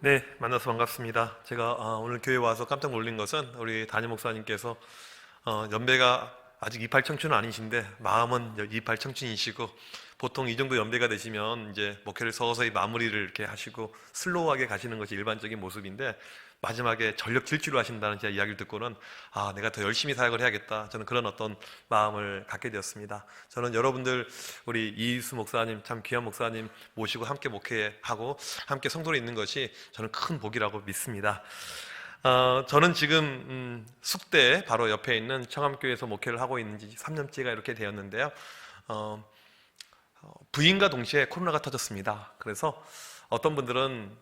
네, 만나서 반갑습니다. 제가 오늘 교회 와서 깜짝 놀란 것은 우리 담임 목사님께서 연배가 아직 28 청춘은 아니신데 마음은 28 청춘이시고, 보통 이 정도 연배가 되시면 이제 목회를 서서히 마무리를 이렇게 하시고 슬로우하게 가시는 것이 일반적인 모습인데, 마지막에 전력 질주를 하신다는 제 이야기를 듣고는 내가 더 열심히 사역을 해야겠다, 저는 그런 어떤 마음을 갖게 되었습니다. 저는 여러분들, 우리 이수 목사님, 참 귀한 목사님 모시고 함께 목회하고 함께 성도로 있는 것이 저는 큰 복이라고 믿습니다. 저는 지금 숙대 바로 옆에 있는 청암교회에서 목회를 하고 있는 지 3년째가 이렇게 되었는데요. 부인과 동시에 코로나가 터졌습니다. 그래서 어떤 분들은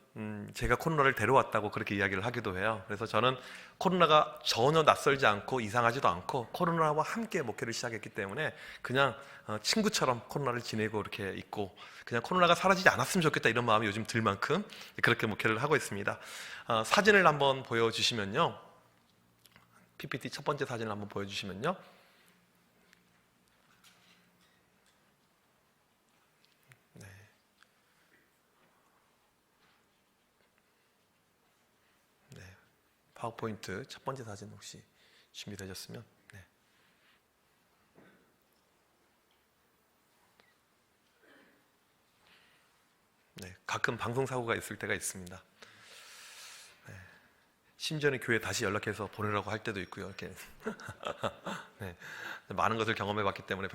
제가 코로나를 데려왔다고 그렇게 이야기를 하기도 해요. 그래서 저는 코로나가 전혀 낯설지 않고 이상하지도 않고 코로나와 함께 목회를 시작했기 때문에 그냥 친구처럼 코로나를 지내고 이렇게 있고, 그냥 코로나가 사라지지 않았으면 좋겠다 이런 마음이 요즘 들 만큼 그렇게 목회를 하고 있습니다. 사진을 한번 보여주시면요, PPT 첫 번째 사진을 한번 보여주시면요, 파워포인트 첫 번째 사진 혹시 준비되셨으면. 네, 가끔 방송사고가 있을 때가 있습니다. 심지어는 교회 다시 연락해서 보내라고 할 때도 있고요. 이렇게 네, 많은 것을 경험해봤기 때문에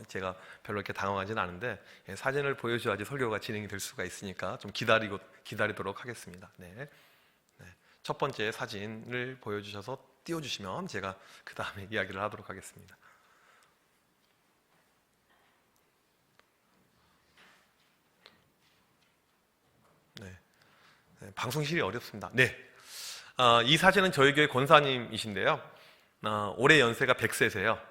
제가 별로 이렇게 당황하지는 않은데, 사진을 보여줘야지 설교가 진행이 될 수가 있으니까 좀 기다리도록 하겠습니다. 네. 첫 번째 사진을 보여주셔서 띄워주시면 제가 그 다음에 이야기를 하도록 하겠습니다. 네. 방송실이 어렵습니다. 네. 이 사진은 저희 교회 권사님이신데요. 올해 연세가 100세세요.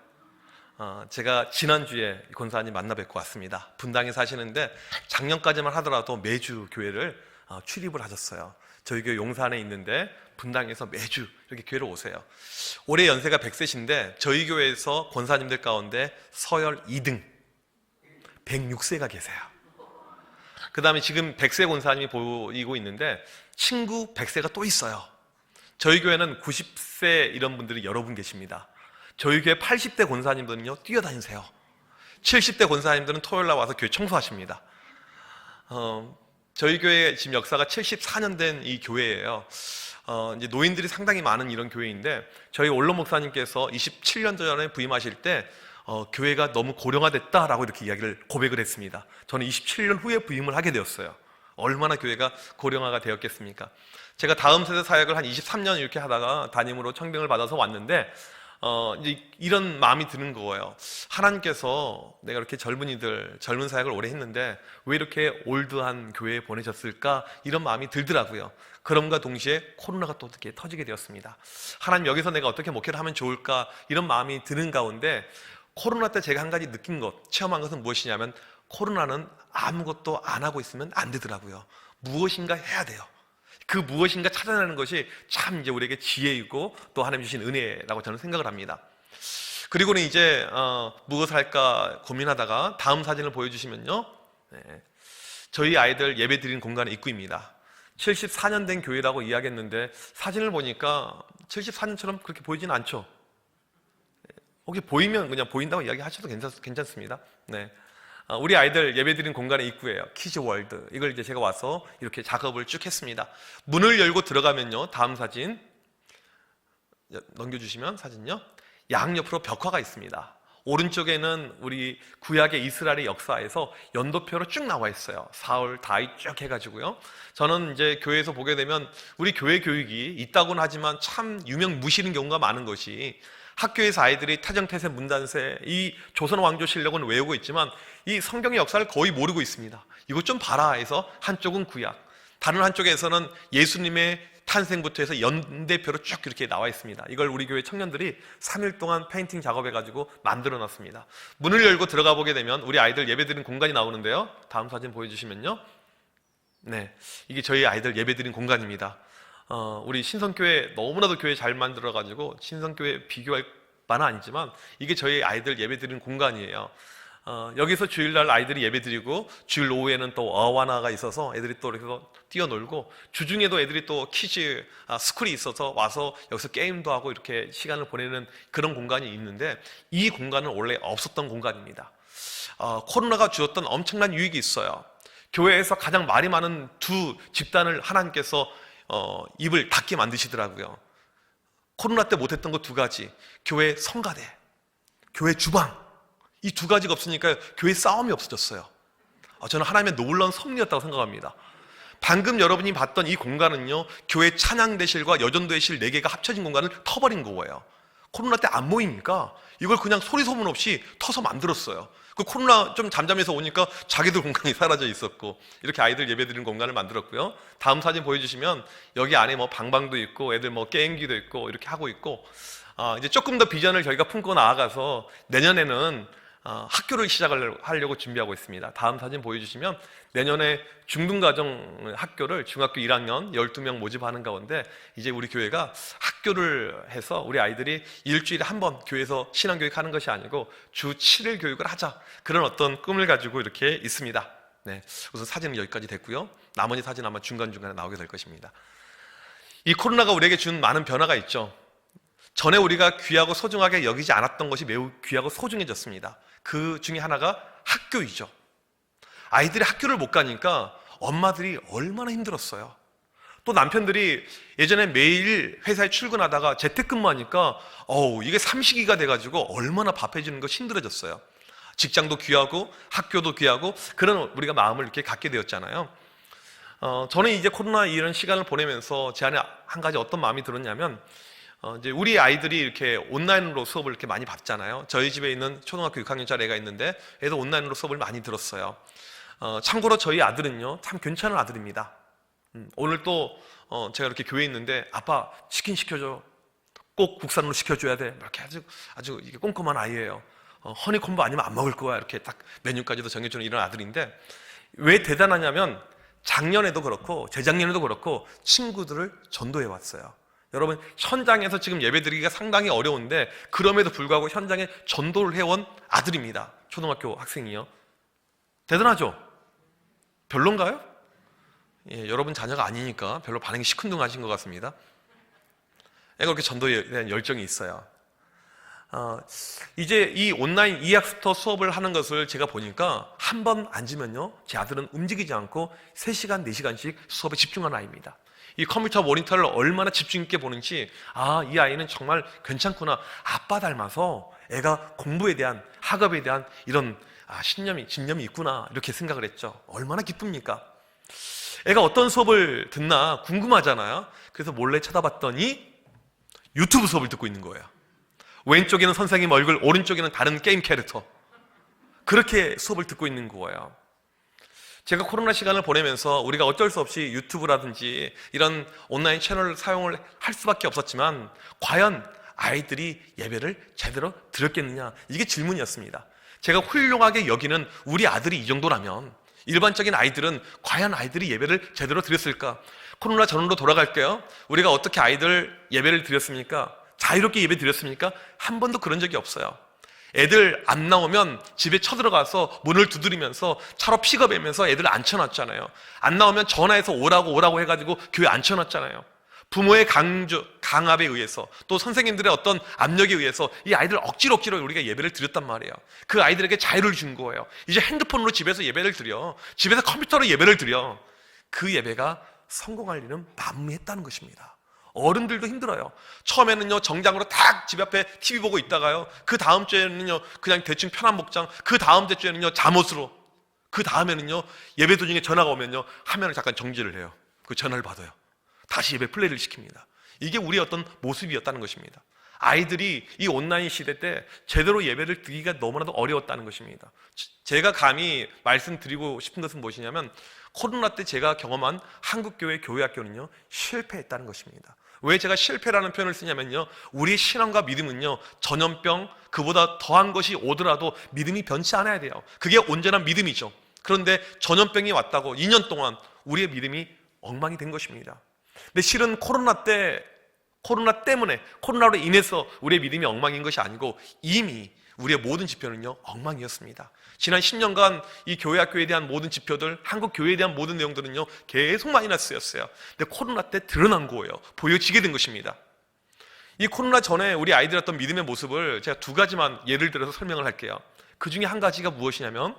제가 지난주에 권사님 만나 뵙고 왔습니다. 분당에 사시는데 작년까지만 하더라도 매주 교회를 출입을 하셨어요. 저희 교회 용산에 있는데 분당에서 매주 이렇게 교회를 오세요. 올해 연세가 100세신데 저희 교회에서 권사님들 가운데 서열 2등 106세가 계세요. 그 다음에 지금 100세 권사님이 보이고 있는데 친구 100세가 또 있어요. 저희 교회는 90세 이런 분들이 여러 분 계십니다. 저희 교회 80대 권사님들은요 뛰어다니세요. 70대 권사님들은 토요일 날 와서 교회 청소하십니다. 저희 교회 지금 역사가 74년 된 이 교회예요. 이제 노인들이 상당히 많은 이런 교회인데, 저희 원로 목사님께서 27년 전에 부임하실 때 교회가 너무 고령화됐다라고 이렇게 고백을 했습니다. 저는 27년 후에 부임을 하게 되었어요. 얼마나 교회가 고령화가 되었겠습니까? 제가 다음 세대 사역을 한 23년 이렇게 하다가 담임으로 청빙을 받아서 왔는데, 이제 이런 마음이 드는 거예요. 하나님께서 내가 이렇게 젊은 사역을 오래 했는데 왜 이렇게 올드한 교회에 보내셨을까, 이런 마음이 들더라고요. 그럼과 동시에 코로나가 또 어떻게 터지게 되었습니다. 하나님, 여기서 내가 어떻게 목회를 하면 좋을까, 이런 마음이 드는 가운데 코로나 때 제가 한 가지 느낀 것, 체험한 것은 무엇이냐면, 코로나는 아무것도 안 하고 있으면 안 되더라고요. 무엇인가 해야 돼요. 그 무엇인가 찾아내는 것이 참 이제 우리에게 지혜이고 또 하나님 주신 은혜라고 저는 생각을 합니다. 그리고는 이제 무엇을 할까 고민하다가 다음 사진을 보여주시면요, 저희 아이들 예배 드리는 공간의 입구입니다. 74년 된 교회라고 이야기했는데 사진을 보니까 74년처럼 그렇게 보이지는 않죠. 혹시 보이면 그냥 보인다고 이야기하셔도 괜찮습니다. 네. 우리 아이들 예배드린 공간의 입구예요. 키즈월드. 이걸 이제 제가 와서 이렇게 작업을 쭉 했습니다. 문을 열고 들어가면요, 다음 사진 넘겨주시면, 사진요, 양옆으로 벽화가 있습니다. 오른쪽에는 우리 구약의 이스라엘의 역사에서 연도표로 쭉 나와 있어요. 사울, 다윗 쭉 해가지고요. 저는 이제 교회에서 보게 되면 우리 교회 교육이 있다고는 하지만 참 유명무실인 경우가 많은 것이, 학교에서 아이들이 타정태세, 문단세, 이 조선 왕조실록은 외우고 있지만 이 성경의 역사를 거의 모르고 있습니다. 이것 좀 봐라 해서 한쪽은 구약, 다른 한쪽에서는 예수님의 탄생부터 해서 연대표로 쭉 이렇게 나와 있습니다. 이걸 우리 교회 청년들이 3일 동안 페인팅 작업해가지고 만들어 놨습니다. 문을 열고 들어가 보게 되면 우리 아이들 예배드리는 공간이 나오는데요, 다음 사진 보여주시면요, 네, 이게 저희 아이들 예배드리는 공간입니다. 우리 신성교회 너무나도 교회 잘 만들어가지고 신성교회 비교할 바는 아니지만 이게 저희 아이들 예배드리는 공간이에요. 여기서 주일날 아이들이 예배드리고 주일 오후에는 또 어와나가 있어서 애들이 또 이렇게 뛰어놀고, 주중에도 애들이 또 키즈 스쿨이 있어서 와서 여기서 게임도 하고 이렇게 시간을 보내는 그런 공간이 있는데, 이 공간은 원래 없었던 공간입니다. 코로나가 주었던 엄청난 유익이 있어요. 교회에서 가장 말이 많은 두 집단을 하나님께서 입을 닫게 만드시더라고요. 코로나 때 못했던 거 두 가지, 교회 성가대, 교회 주방, 이 두 가지가 없으니까 교회 싸움이 없어졌어요. 저는 하나님의 놀라운 섭리였다고 생각합니다. 방금 여러분이 봤던 이 공간은요, 교회 찬양대실과 여전도의실 4개가 합쳐진 공간을 터버린 거예요. 코로나 때 안 모이니까 이걸 그냥 소리 소문 없이 터서 만들었어요. 그 코로나 좀 잠잠해서 오니까 자기들 공간이 사라져 있었고, 이렇게 아이들 예배드리는 공간을 만들었고요. 다음 사진 보여주시면 여기 안에 뭐 방방도 있고 애들 뭐 게임기도 있고 이렇게 하고 있고, 이제 조금 더 비전을 저희가 품고 나아가서 내년에는 학교를 시작을 하려고 준비하고 있습니다. 다음 사진 보여주시면 내년에 중등가정 학교를 중학교 1학년 12명 모집하는 가운데, 이제 우리 교회가 학교를 해서 우리 아이들이 일주일에 한 번 교회에서 신앙교육 하는 것이 아니고 주 7일 교육을 하자, 그런 어떤 꿈을 가지고 이렇게 있습니다. 네, 우선 사진은 여기까지 됐고요. 나머지 사진 아마 중간중간에 나오게 될 것입니다. 이 코로나가 우리에게 준 많은 변화가 있죠. 전에 우리가 귀하고 소중하게 여기지 않았던 것이 매우 귀하고 소중해졌습니다. 그 중에 하나가 학교이죠. 아이들이 학교를 못 가니까 엄마들이 얼마나 힘들었어요. 또 남편들이 예전에 매일 회사에 출근하다가 재택근무하니까 이게 삼식이가 돼가지고 얼마나 밥 해주는 거 힘들어졌어요. 직장도 귀하고 학교도 귀하고 그런 우리가 마음을 이렇게 갖게 되었잖아요. 저는 이제 코로나 이런 시간을 보내면서 제 안에 한 가지 어떤 마음이 들었냐면, 이제 우리 아이들이 이렇게 온라인으로 수업을 이렇게 많이 받잖아요. 저희 집에 있는 초등학교 6학년짜리 애가 있는데 애도 온라인으로 수업을 많이 들었어요. 참고로 저희 아들은요, 참 괜찮은 아들입니다. 오늘 또 제가 이렇게 교회에 있는데, 아빠 치킨 시켜줘, 꼭 국산으로 시켜줘야 돼, 이렇게 아주 이게 꼼꼼한 아이예요. 허니콤보 아니면 안 먹을 거야, 이렇게 딱 메뉴까지도 정해주는 이런 아들인데, 왜 대단하냐면 작년에도 그렇고 재작년에도 그렇고 친구들을 전도해 왔어요. 여러분, 현장에서 지금 예배드리기가 상당히 어려운데 그럼에도 불구하고 현장에 전도를 해온 아들입니다. 초등학교 학생이요. 대단하죠? 별론가요? 예, 여러분 자녀가 아니니까 별로 반응이 시큰둥하신 것 같습니다. 애가 그렇게 전도에 대한 열정이 있어요. 이제 이 온라인 이학스터 수업을 하는 것을 제가 보니까 한 번 앉으면요, 제 아들은 움직이지 않고 3시간, 4시간씩 수업에 집중하는 아이입니다. 이 컴퓨터 모니터를 얼마나 집중 있게 보는지, 이 아이는 정말 괜찮구나, 아빠 닮아서 애가 공부에 대한, 학업에 대한 이런 진념이 있구나, 이렇게 생각을 했죠. 얼마나 기쁩니까? 애가 어떤 수업을 듣나 궁금하잖아요. 그래서 몰래 쳐다봤더니 유튜브 수업을 듣고 있는 거예요. 왼쪽에는 선생님 얼굴, 오른쪽에는 다른 게임 캐릭터, 그렇게 수업을 듣고 있는 거예요. 제가 코로나 시간을 보내면서 우리가 어쩔 수 없이 유튜브라든지 이런 온라인 채널을 사용을 할 수밖에 없었지만, 과연 아이들이 예배를 제대로 드렸겠느냐, 이게 질문이었습니다. 제가 훌륭하게 여기는 우리 아들이 이 정도라면 일반적인 아이들은 과연 아이들이 예배를 제대로 드렸을까? 코로나 전으로 돌아갈게요. 우리가 어떻게 아이들 예배를 드렸습니까? 자유롭게 예배 드렸습니까? 한 번도 그런 적이 없어요. 애들 안 나오면 집에 쳐들어가서 문을 두드리면서 차로 픽업하면서 애들 앉혀놨잖아요. 안 나오면 전화해서 오라고 해가지고 교회 앉혀놨잖아요. 부모의 강압에 의해서, 또 선생님들의 어떤 압력에 의해서 이 아이들 억지로 우리가 예배를 드렸단 말이에요. 그 아이들에게 자유를 준 거예요. 이제 핸드폰으로 집에서 예배를 드려, 집에서 컴퓨터로 예배를 드려. 그 예배가 성공할 일은 만무했다는 것입니다. 어른들도 힘들어요. 처음에는요, 정장으로 딱 집 앞에 TV 보고 있다가요, 그 다음 주에는요 그냥 대충 편한 복장, 그 다음 주에는요 잠옷으로, 그 다음에는요 예배 도중에 전화가 오면요 화면을 잠깐 정지를 해요. 그 전화를 받아요. 다시 예배 플레이를 시킵니다. 이게 우리의 어떤 모습이었다는 것입니다. 아이들이 이 온라인 시대 때 제대로 예배를 드리기가 너무나도 어려웠다는 것입니다. 제가 감히 말씀드리고 싶은 것은 무엇이냐면, 코로나 때 제가 경험한 한국교회 교회학교는요 실패했다는 것입니다. 왜 제가 실패라는 표현을 쓰냐면요, 우리의 신앙과 믿음은요 전염병, 그보다 더한 것이 오더라도 믿음이 변치 않아야 돼요. 그게 온전한 믿음이죠. 그런데 전염병이 왔다고 2년 동안 우리의 믿음이 엉망이 된 것입니다. 근데 실은 코로나 때문에, 코로나로 인해서 우리의 믿음이 엉망인 것이 아니고, 이미 우리의 모든 지표는요 엉망이었습니다. 지난 10년간 이 교회 학교에 대한 모든 지표들, 한국 교회에 대한 모든 내용들은요 계속 마이너스였어요. 근데 코로나 때 드러난 거예요. 보여지게 된 것입니다. 이 코로나 전에 우리 아이들의 어떤 믿음의 모습을 제가 두 가지만 예를 들어서 설명을 할게요. 그 중에 한 가지가 무엇이냐면,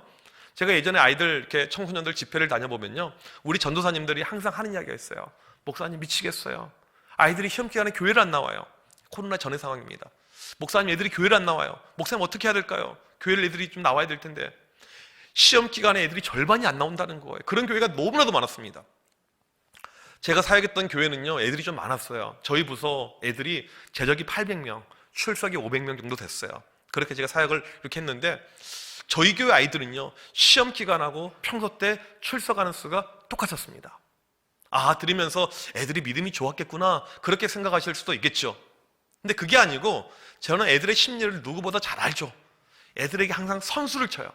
제가 예전에 아이들 이렇게 청소년들 집회를 다녀보면요 우리 전도사님들이 항상 하는 이야기가 있어요. 목사님 미치겠어요. 아이들이 시험 기간에 교회를 안 나와요. 코로나 전의 상황입니다. 목사님 애들이 교회를 안 나와요. 목사님 어떻게 해야 될까요? 교회를 애들이 좀 나와야 될 텐데. 시험 기간에 애들이 절반이 안 나온다는 거예요. 그런 교회가 너무나도 많았습니다. 제가 사역했던 교회는요 애들이 좀 많았어요. 저희 부서 애들이 제적이 800명, 출석이 500명 정도 됐어요. 그렇게 제가 사역을 이렇게 했는데, 저희 교회 아이들은요 시험 기간하고 평소 때 출석하는 수가 똑같았습니다. 들으면서 애들이 믿음이 좋았겠구나 그렇게 생각하실 수도 있겠죠. 근데 그게 아니고, 저는 애들의 심리를 누구보다 잘 알죠. 애들에게 항상 선수를 쳐요.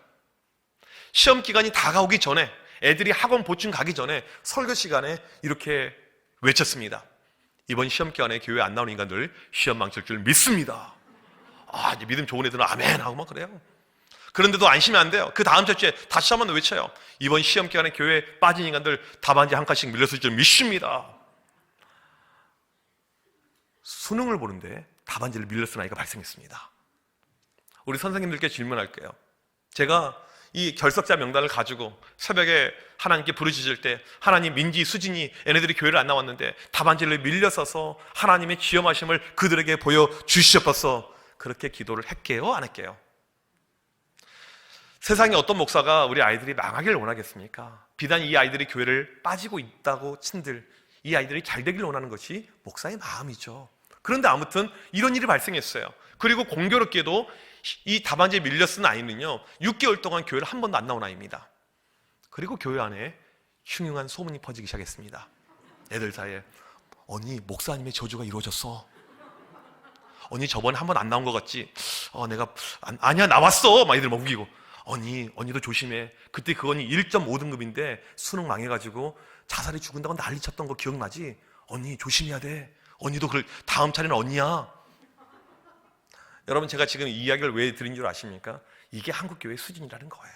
시험 기간이 다가오기 전에, 애들이 학원 보충 가기 전에 설교 시간에 이렇게 외쳤습니다. 이번 시험 기간에 교회 안 나오는 인간들 시험 망칠 줄 믿습니다. 이제 믿음 좋은 애들은 아멘 하고 막 그래요. 그런데도 안심이 안 돼요. 그 다음 주에 다시 한번 외쳐요. 이번 시험 기간에 교회에 빠진 인간들 답안지 한 칸씩 밀렸을 줄 믿습니다. 수능을 보는데 답안지를 밀려쓴 아이가 발생했습니다. 우리 선생님들께 질문할게요. 제가 이 결석자 명단을 가지고 새벽에 하나님께 부르짖을 때, 하나님, 민지, 수진이 얘네들이 교회를 안 나왔는데 답안지를 밀려서서 하나님의 지엄하심을 그들에게 보여주시옵소서, 그렇게 기도를 할게요, 안 할게요? 세상에 어떤 목사가 우리 아이들이 망하기를 원하겠습니까? 비단 이 아이들이 교회를 빠지고 있다고 친들, 이 아이들이 잘 되기를 원하는 것이 목사의 마음이죠. 그런데 아무튼 이런 일이 발생했어요. 그리고 공교롭게도 이 답안지에 밀려 쓴 아이는요 6개월 동안 교회를 한 번도 안 나온 아이입니다. 그리고 교회 안에 흉흉한 소문이 퍼지기 시작했습니다. 애들 사이에, 언니 목사님의 저주가 이루어졌어. 언니 저번에 한 번 안 나온 것 같지? 아니야 나왔어. 막 애들 막 우기고, 언니도 조심해. 그때 그 언니 1.5등급인데 수능 망해가지고 자살이 죽은다고 난리 쳤던 거 기억나지? 언니 조심해야 돼. 언니도 다음 차례는 언니야. 여러분, 제가 지금 이 이야기를 왜 드린 줄 아십니까? 이게 한국교회의 수준이라는 거예요.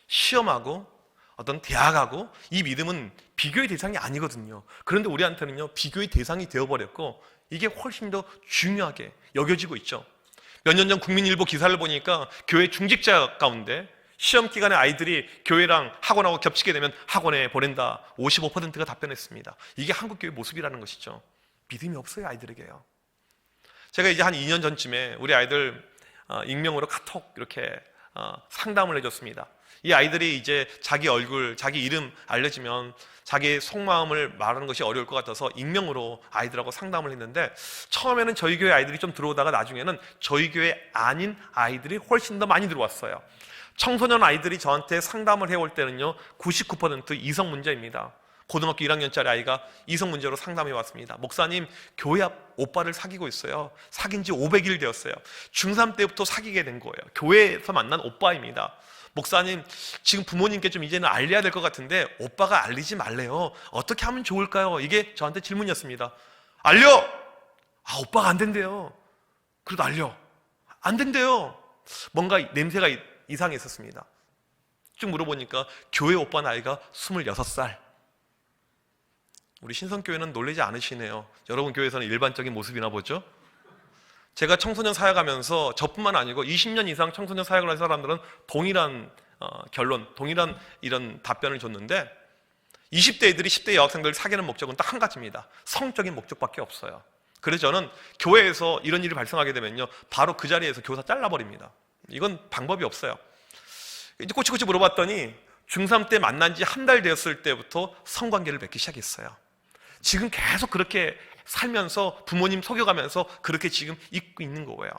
시험하고 어떤 대학하고 이 믿음은 비교의 대상이 아니거든요. 그런데 우리한테는요 비교의 대상이 되어버렸고, 이게 훨씬 더 중요하게 여겨지고 있죠. 몇 년 전 국민일보 기사를 보니까 교회 중직자 가운데 시험 기간에 아이들이 교회랑 학원하고 겹치게 되면 학원에 보낸다, 55%가 답변했습니다. 이게 한국교회 모습이라는 것이죠. 믿음이 없어요, 아이들에게요. 제가 이제 한 2년 전쯤에 우리 아이들 익명으로 카톡 이렇게 상담을 해줬습니다. 이 아이들이 이제 자기 얼굴, 자기 이름 알려지면 자기 속마음을 말하는 것이 어려울 것 같아서 익명으로 아이들하고 상담을 했는데, 처음에는 저희 교회 아이들이 좀 들어오다가 나중에는 저희 교회 아닌 아이들이 훨씬 더 많이 들어왔어요. 청소년 아이들이 저한테 상담을 해올 때는요 99% 이성 문제입니다. 고등학교 1학년짜리 아이가 이성 문제로 상담해 왔습니다. 목사님, 교회 앞 오빠를 사귀고 있어요. 사귄 지 500일 되었어요. 중3 때부터 사귀게 된 거예요. 교회에서 만난 오빠입니다. 목사님, 지금 부모님께 좀 이제는 알려야 될 것 같은데 오빠가 알리지 말래요. 어떻게 하면 좋을까요? 이게 저한테 질문이었습니다. 알려! 오빠가 안 된대요. 그래도 알려. 안 된대요. 뭔가 냄새가 이상했었습니다. 쭉 물어보니까 교회 오빠 나이가 26살. 우리 신성교회는 놀라지 않으시네요. 여러분 교회에서는 일반적인 모습이나 보죠? 제가 청소년 사역하면서 저뿐만 아니고 20년 이상 청소년 사역을 한 사람들은 동일한 결론, 동일한 이런 답변을 줬는데, 20대 애들이 10대 여학생들 사귀는 목적은 딱 한 가지입니다. 성적인 목적밖에 없어요. 그래서 저는 교회에서 이런 일이 발생하게 되면요 바로 그 자리에서 교사 잘라버립니다. 이건 방법이 없어요. 이제 꼬치꼬치 물어봤더니 중3 때 만난 지 한 달 되었을 때부터 성관계를 맺기 시작했어요. 지금 계속 그렇게 살면서 부모님 속여가면서 그렇게 지금 있고 있는 거예요.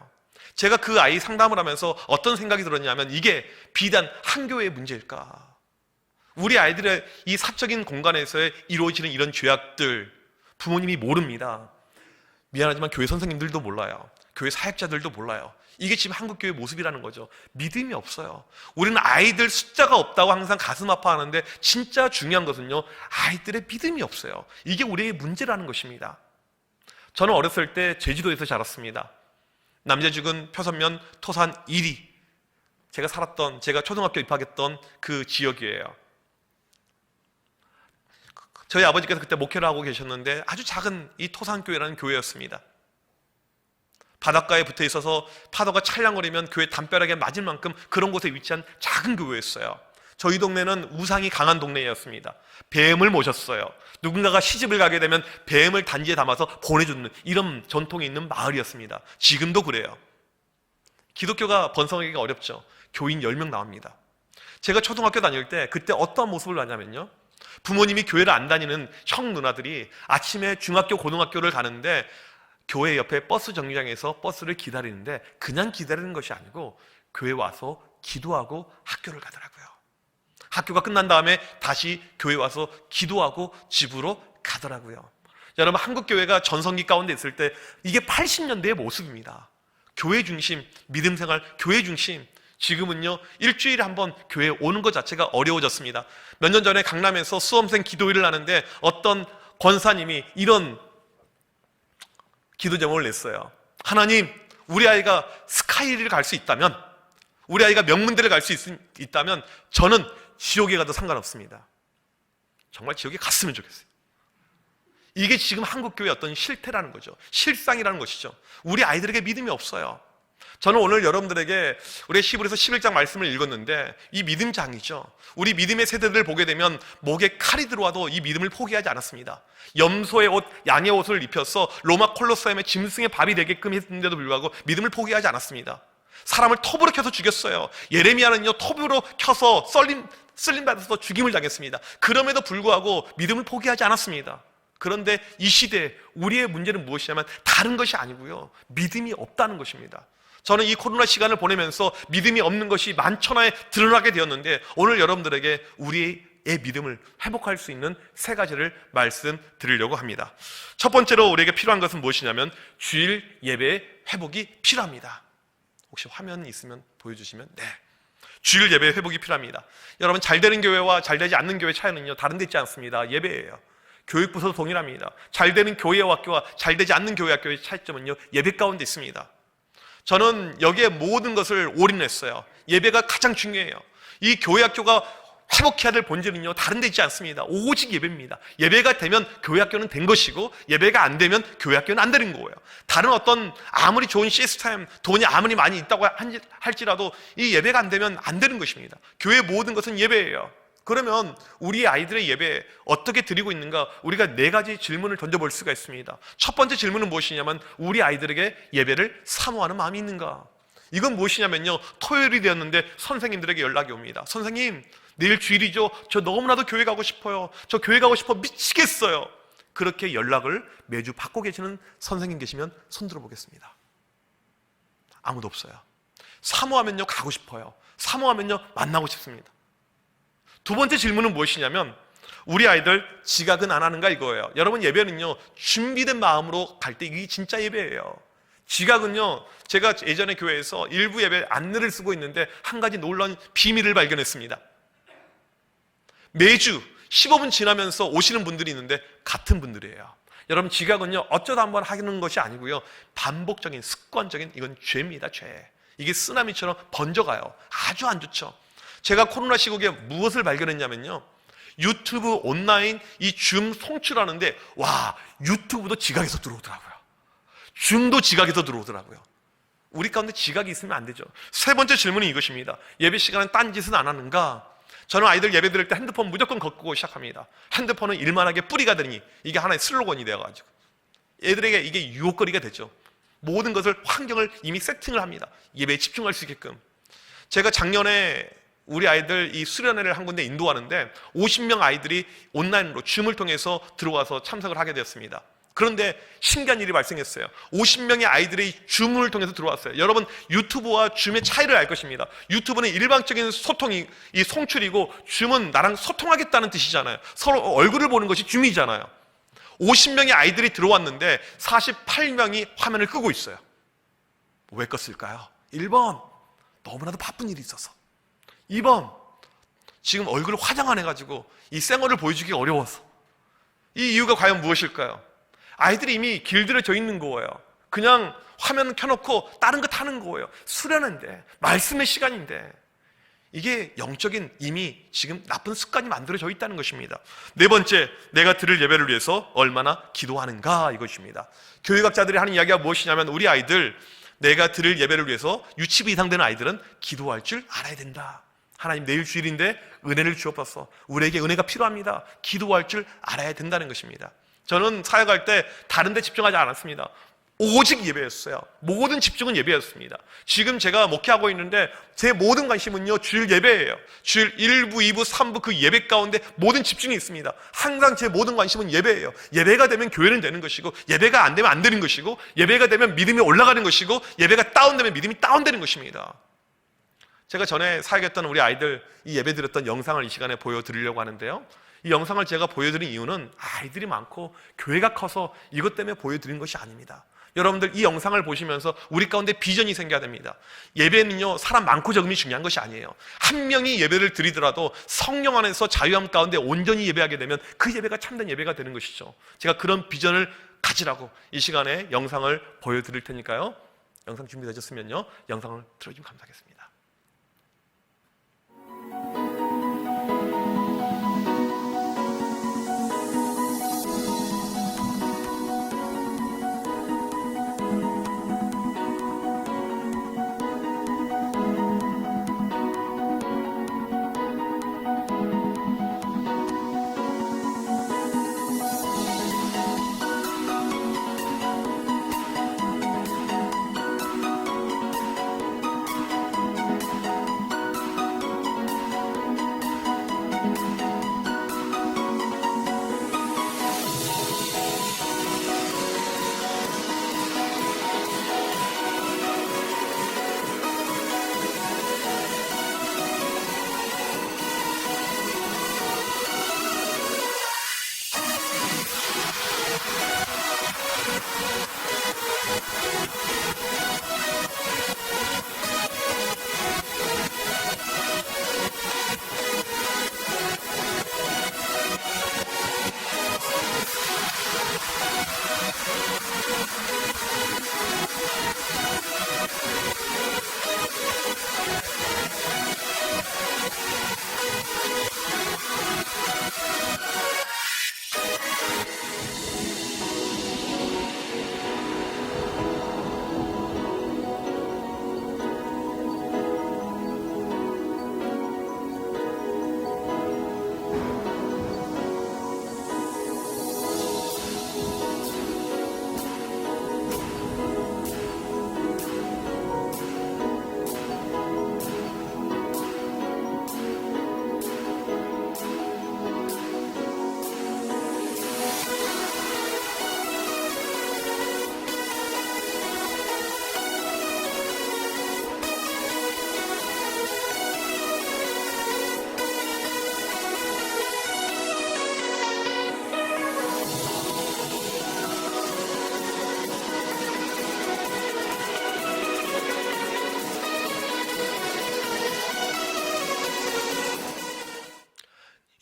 제가 그 아이 상담을 하면서 어떤 생각이 들었냐면, 이게 비단 한 교회의 문제일까? 우리 아이들의 이 사적인 공간에서 이루어지는 이런 죄악들 부모님이 모릅니다. 미안하지만 교회 선생님들도 몰라요. 교회 사역자들도 몰라요. 이게 지금 한국교회 모습이라는 거죠. 믿음이 없어요. 우리는 아이들 숫자가 없다고 항상 가슴 아파하는데, 진짜 중요한 것은요 아이들의 믿음이 없어요. 이게 우리의 문제라는 것입니다. 저는 어렸을 때 제주도에서 자랐습니다. 남재죽은 표선면 토산 1위. 제가 초등학교 입학했던 그 지역이에요. 저희 아버지께서 그때 목회를 하고 계셨는데 아주 작은 이 토산교회라는 교회였습니다. 바닷가에 붙어 있어서 파도가 찰랑거리면 교회 담벼락에 맞을 만큼 그런 곳에 위치한 작은 교회였어요. 저희 동네는 우상이 강한 동네였습니다. 뱀을 모셨어요. 누군가가 시집을 가게 되면 뱀을 단지에 담아서 보내주는 이런 전통이 있는 마을이었습니다. 지금도 그래요. 기독교가 번성하기가 어렵죠. 교인 10명 나옵니다. 제가 초등학교 다닐 때 그때 어떤 모습을 봤냐면요, 부모님이 교회를 안 다니는 형 누나들이 아침에 중학교 고등학교를 가는데 교회 옆에 버스 정류장에서 버스를 기다리는데 그냥 기다리는 것이 아니고 교회 와서 기도하고 학교를 가더라고요. 학교가 끝난 다음에 다시 교회 와서 기도하고 집으로 가더라고요. 여러분, 한국 교회가 전성기 가운데 있을 때 이게 80년대의 모습입니다. 교회 중심, 믿음 생활, 교회 중심. 지금은요, 일주일에 한 번 교회에 오는 것 자체가 어려워졌습니다. 몇 년 전에 강남에서 수험생 기도회를 하는데 어떤 권사님이 이런 기도 제목을 냈어요. 하나님, 우리 아이가 스카이를 갈 수 있다면, 우리 아이가 명문대를 갈 수 있다면 저는 지옥에 가도 상관없습니다. 정말 지옥에 갔으면 좋겠어요. 이게 지금 한국교회의 어떤 실태라는 거죠. 실상이라는 것이죠. 우리 아이들에게 믿음이 없어요. 저는 오늘 여러분들에게 우리 히브리서 11장 말씀을 읽었는데 이 믿음장이죠. 우리 믿음의 세대들을 보게 되면 목에 칼이 들어와도 이 믿음을 포기하지 않았습니다. 염소의 옷, 양의 옷을 입혀서 로마 콜로세움의 짐승의 밥이 되게끔 했는데도 불구하고 믿음을 포기하지 않았습니다. 사람을 톱으로 켜서 죽였어요. 예레미야는요, 톱으로 켜서 쓸림 받아서 죽임을 당했습니다. 그럼에도 불구하고 믿음을 포기하지 않았습니다. 그런데 이 시대에 우리의 문제는 무엇이냐면 다른 것이 아니고요, 믿음이 없다는 것입니다. 저는 이 코로나 시간을 보내면서 믿음이 없는 것이 만천하에 드러나게 되었는데 오늘 여러분들에게 우리의 믿음을 회복할 수 있는 세 가지를 말씀드리려고 합니다. 첫 번째로 우리에게 필요한 것은 무엇이냐면 주일 예배의 회복이 필요합니다. 혹시 화면 있으면 보여주시면. 네, 주일 예배의 회복이 필요합니다. 여러분, 잘 되는 교회와 잘 되지 않는 교회 차이는요, 다른 데 있지 않습니다. 예배예요. 교육부서도 동일합니다. 잘 되는 교회와 학교와 잘 되지 않는 교회 학교의 차이점은요, 예배 가운데 있습니다. 저는 여기에 모든 것을 올인했어요. 예배가 가장 중요해요. 이 교회 학교가 회복해야 될 본질은요, 다른 데 있지 않습니다. 오직 예배입니다. 예배가 되면 교회 학교는 된 것이고 예배가 안 되면 교회 학교는 안 되는 거예요. 다른 어떤 아무리 좋은 시스템, 돈이 아무리 많이 있다고 할지라도 이 예배가 안 되면 안 되는 것입니다. 교회의 모든 것은 예배예요. 그러면 우리 아이들의 예배 어떻게 드리고 있는가, 우리가 4가지 질문을 던져볼 수가 있습니다. 첫 번째 질문은 무엇이냐면 우리 아이들에게 예배를 사모하는 마음이 있는가. 이건 무엇이냐면요, 토요일이 되었는데 선생님들에게 연락이 옵니다. 선생님, 내일 주일이죠. 저 너무나도 교회 가고 싶어요. 저 교회 가고 싶어 미치겠어요. 그렇게 연락을 매주 받고 계시는 선생님 계시면 손 들어보겠습니다. 아무도 없어요. 사모하면요, 가고 싶어요. 사모하면요, 만나고 싶습니다. 두 번째 질문은 무엇이냐면 우리 아이들 지각은 안 하는가, 이거예요. 여러분, 예배는요, 준비된 마음으로 갈 때 이게 진짜 예배예요. 지각은요, 제가 예전에 교회에서 일부 예배 안내를 쓰고 있는데 한 가지 놀라운 비밀을 발견했습니다. 매주 15분 지나면서 오시는 분들이 있는데 같은 분들이에요. 여러분, 지각은요, 어쩌다 한번 하는 것이 아니고요, 반복적인 습관적인, 이건 죄입니다. 죄. 이게 쓰나미처럼 번져가요. 아주 안 좋죠. 제가 코로나 시국에 무엇을 발견했냐면요, 유튜브 온라인 이 줌 송출하는데 와, 유튜브도 지각해서 들어오더라고요. 줌도 지각해서 들어오더라고요. 우리 가운데 지각이 있으면 안 되죠. 세 번째 질문은 이것입니다. 예배 시간에 딴짓은 안 하는가? 저는 아이들 예배 드릴 때 핸드폰 무조건 걷고 시작합니다. 핸드폰은 일만하게 뿌리가 되니 이게 하나의 슬로건이 되어가지고 애들에게 이게 유혹거리가 되죠. 모든 것을, 환경을 이미 세팅을 합니다. 예배에 집중할 수 있게끔. 제가 작년에 우리 아이들 이 수련회를 한 군데 인도하는데 50명 아이들이 온라인으로 줌을 통해서 들어와서 참석을 하게 되었습니다. 그런데 신기한 일이 발생했어요. 50명의 아이들이 줌을 통해서 들어왔어요. 여러분, 유튜브와 줌의 차이를 알 것입니다. 유튜브는 일방적인 소통이 이 송출이고 줌은 나랑 소통하겠다는 뜻이잖아요. 서로 얼굴을 보는 것이 줌이잖아요. 50명의 아이들이 들어왔는데 48명이 화면을 끄고 있어요. 왜 껐을까요? 1번, 너무나도 바쁜 일이 있어서. 2번, 지금 얼굴을 화장 안 해가지고 이 쌩얼을 보여주기 어려워서. 이 이유가 과연 무엇일까요? 아이들이 이미 길들여져 있는 거예요. 그냥 화면 켜놓고 다른 거 타는 거예요. 수련인데, 말씀의 시간인데. 이게 영적인 이미 지금 나쁜 습관이 만들어져 있다는 것입니다. 네 번째, 내가 드릴 예배를 위해서 얼마나 기도하는가, 이것입니다. 교육학자들이 하는 이야기가 무엇이냐면, 우리 아이들, 내가 드릴 예배를 위해서 유치부 이상 되는 아이들은 기도할 줄 알아야 된다. 하나님, 내일 주일인데 은혜를 주옵소서. 우리에게 은혜가 필요합니다. 기도할 줄 알아야 된다는 것입니다. 저는 사역할 때 다른 데 집중하지 않았습니다. 오직 예배였어요. 모든 집중은 예배였습니다. 지금 제가 목회하고 있는데 제 모든 관심은요, 주일 예배예요. 주일 1부, 2부, 3부 그 예배 가운데 모든 집중이 있습니다. 항상 제 모든 관심은 예배예요. 예배가 되면 교회는 되는 것이고, 예배가 안 되면 안 되는 것이고, 예배가 되면 믿음이 올라가는 것이고, 예배가 다운되면 믿음이 다운되는 것입니다. 제가 전에 사역했던 우리 아이들 이 예배 드렸던 영상을 이 시간에 보여드리려고 하는데요, 이 영상을 제가 보여드린 이유는 아이들이 많고 교회가 커서 이것 때문에 보여드린 것이 아닙니다. 여러분들, 이 영상을 보시면서 우리 가운데 비전이 생겨야 됩니다. 예배는요, 사람 많고 적음이 중요한 것이 아니에요. 한 명이 예배를 드리더라도 성령 안에서 자유함 가운데 온전히 예배하게 되면 그 예배가 참된 예배가 되는 것이죠. 제가 그런 비전을 가지라고 이 시간에 영상을 보여드릴 테니까요, 영상 준비되셨으면요, 영상을 틀어주시면 감사하겠습니다.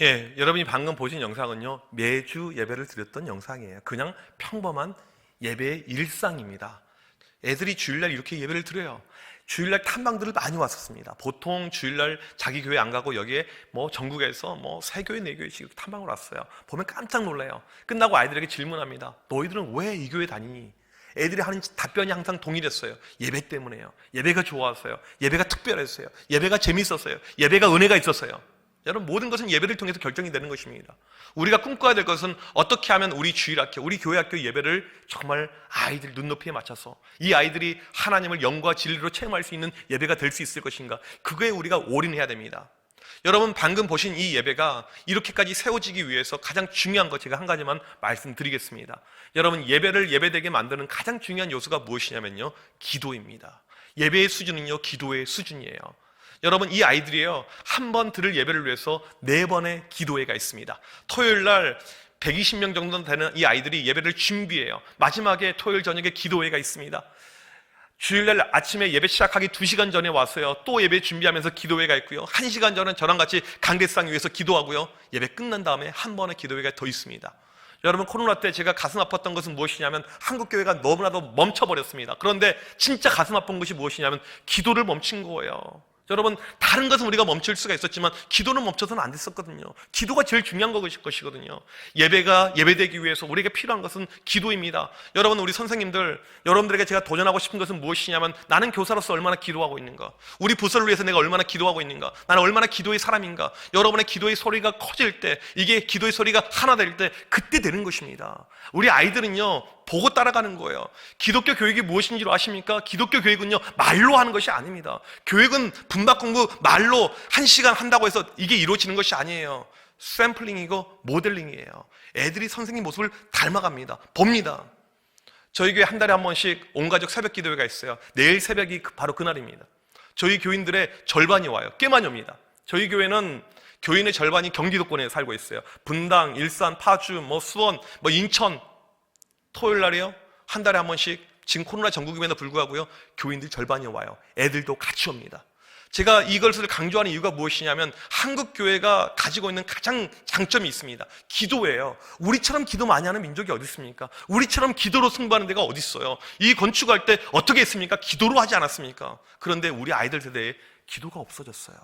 예, 여러분이 방금 보신 영상은요, 매주 예배를 드렸던 영상이에요. 그냥 평범한 예배의 일상입니다. 애들이 주일날 이렇게 예배를 드려요. 주일날 탐방들을 많이 왔었습니다. 보통 주일날 자기 교회 안 가고 여기에 전국에서 3교회, 4교회씩 탐방을 왔어요. 보면 깜짝 놀라요. 끝나고 아이들에게 질문합니다. 너희들은 왜 이 교회 다니니? 애들이 하는 답변이 항상 동일했어요. 예배 때문에요. 예배가 좋았어요. 예배가 특별했어요. 예배가 재밌었어요. 예배가 은혜가 있었어요. 여러분, 모든 것은 예배를 통해서 결정이 되는 것입니다. 우리가 꿈꿔야 될 것은 어떻게 하면 우리 주일학교, 우리 교회학교 예배를 정말 아이들 눈높이에 맞춰서 이 아이들이 하나님을 영과 진리로 체험할 수 있는 예배가 될 수 있을 것인가, 그거에 우리가 올인해야 됩니다. 여러분, 방금 보신 이 예배가 이렇게까지 세워지기 위해서 가장 중요한 것, 제가 한 가지만 말씀드리겠습니다. 여러분, 예배를 예배되게 만드는 가장 중요한 요소가 무엇이냐면요, 기도입니다. 예배의 수준은요, 기도의 수준이에요. 여러분, 이 아이들이요, 한 번 들을 예배를 위해서 4번의 기도회가 있습니다. 토요일 날 120명 정도 되는 이 아이들이 예배를 준비해요. 마지막에 토요일 저녁에 기도회가 있습니다. 주일날 아침에 예배 시작하기 2시간 전에 와서요, 또 예배 준비하면서 기도회가 있고요, 1시간 전에 저랑 같이 강대상 위에서 기도하고요, 예배 끝난 다음에 한 번의 기도회가 더 있습니다. 여러분, 코로나 때 제가 가슴 아팠던 것은 무엇이냐면 한국교회가 너무나도 멈춰버렸습니다. 그런데 진짜 가슴 아픈 것이 무엇이냐면 기도를 멈춘 거예요. 여러분, 다른 것은 우리가 멈출 수가 있었지만 기도는 멈춰서는 안 됐었거든요. 기도가 제일 중요한 것이거든요. 예배가 예배되기 위해서 우리에게 필요한 것은 기도입니다. 여러분, 우리 선생님들, 여러분들에게 제가 도전하고 싶은 것은 무엇이냐면 나는 교사로서 얼마나 기도하고 있는가, 우리 부서를 위해서 내가 얼마나 기도하고 있는가, 나는 얼마나 기도의 사람인가. 여러분의 기도의 소리가 커질 때, 이게 기도의 소리가 하나 될 때 그때 되는 것입니다. 우리 아이들은요 보고 따라가는 거예요. 기독교 교육이 무엇인지로 아십니까? 기독교 교육은요 말로 하는 것이 아닙니다. 교육은 분박 공부 말로 1시간 한다고 해서 이게 이루어지는 것이 아니에요. 샘플링이고 모델링이에요. 애들이 선생님 모습을 닮아갑니다. 봅니다. 저희 교회 한 달에 한 번씩 온가족 새벽 기도회가 있어요. 내일 새벽이 바로 그날입니다. 저희 교인들의 절반이 와요. 꽤 많이 옵니다. 저희 교회는 교인의 절반이 경기도권에 살고 있어요. 분당, 일산, 파주, 수원, 인천. 토요일 날이요 한 달에 한 번씩, 지금 코로나 전국임에도 불구하고요 교인들 절반이 와요. 애들도 같이 옵니다. 제가 이것을 강조하는 이유가 무엇이냐면 한국 교회가 가지고 있는 가장 장점이 있습니다. 기도예요. 우리처럼 기도 많이 하는 민족이 어디 있습니까? 우리처럼 기도로 승부하는 데가 어디 있어요? 이 건축할 때 어떻게 했습니까? 기도로 하지 않았습니까? 그런데 우리 아이들 세대에 기도가 없어졌어요.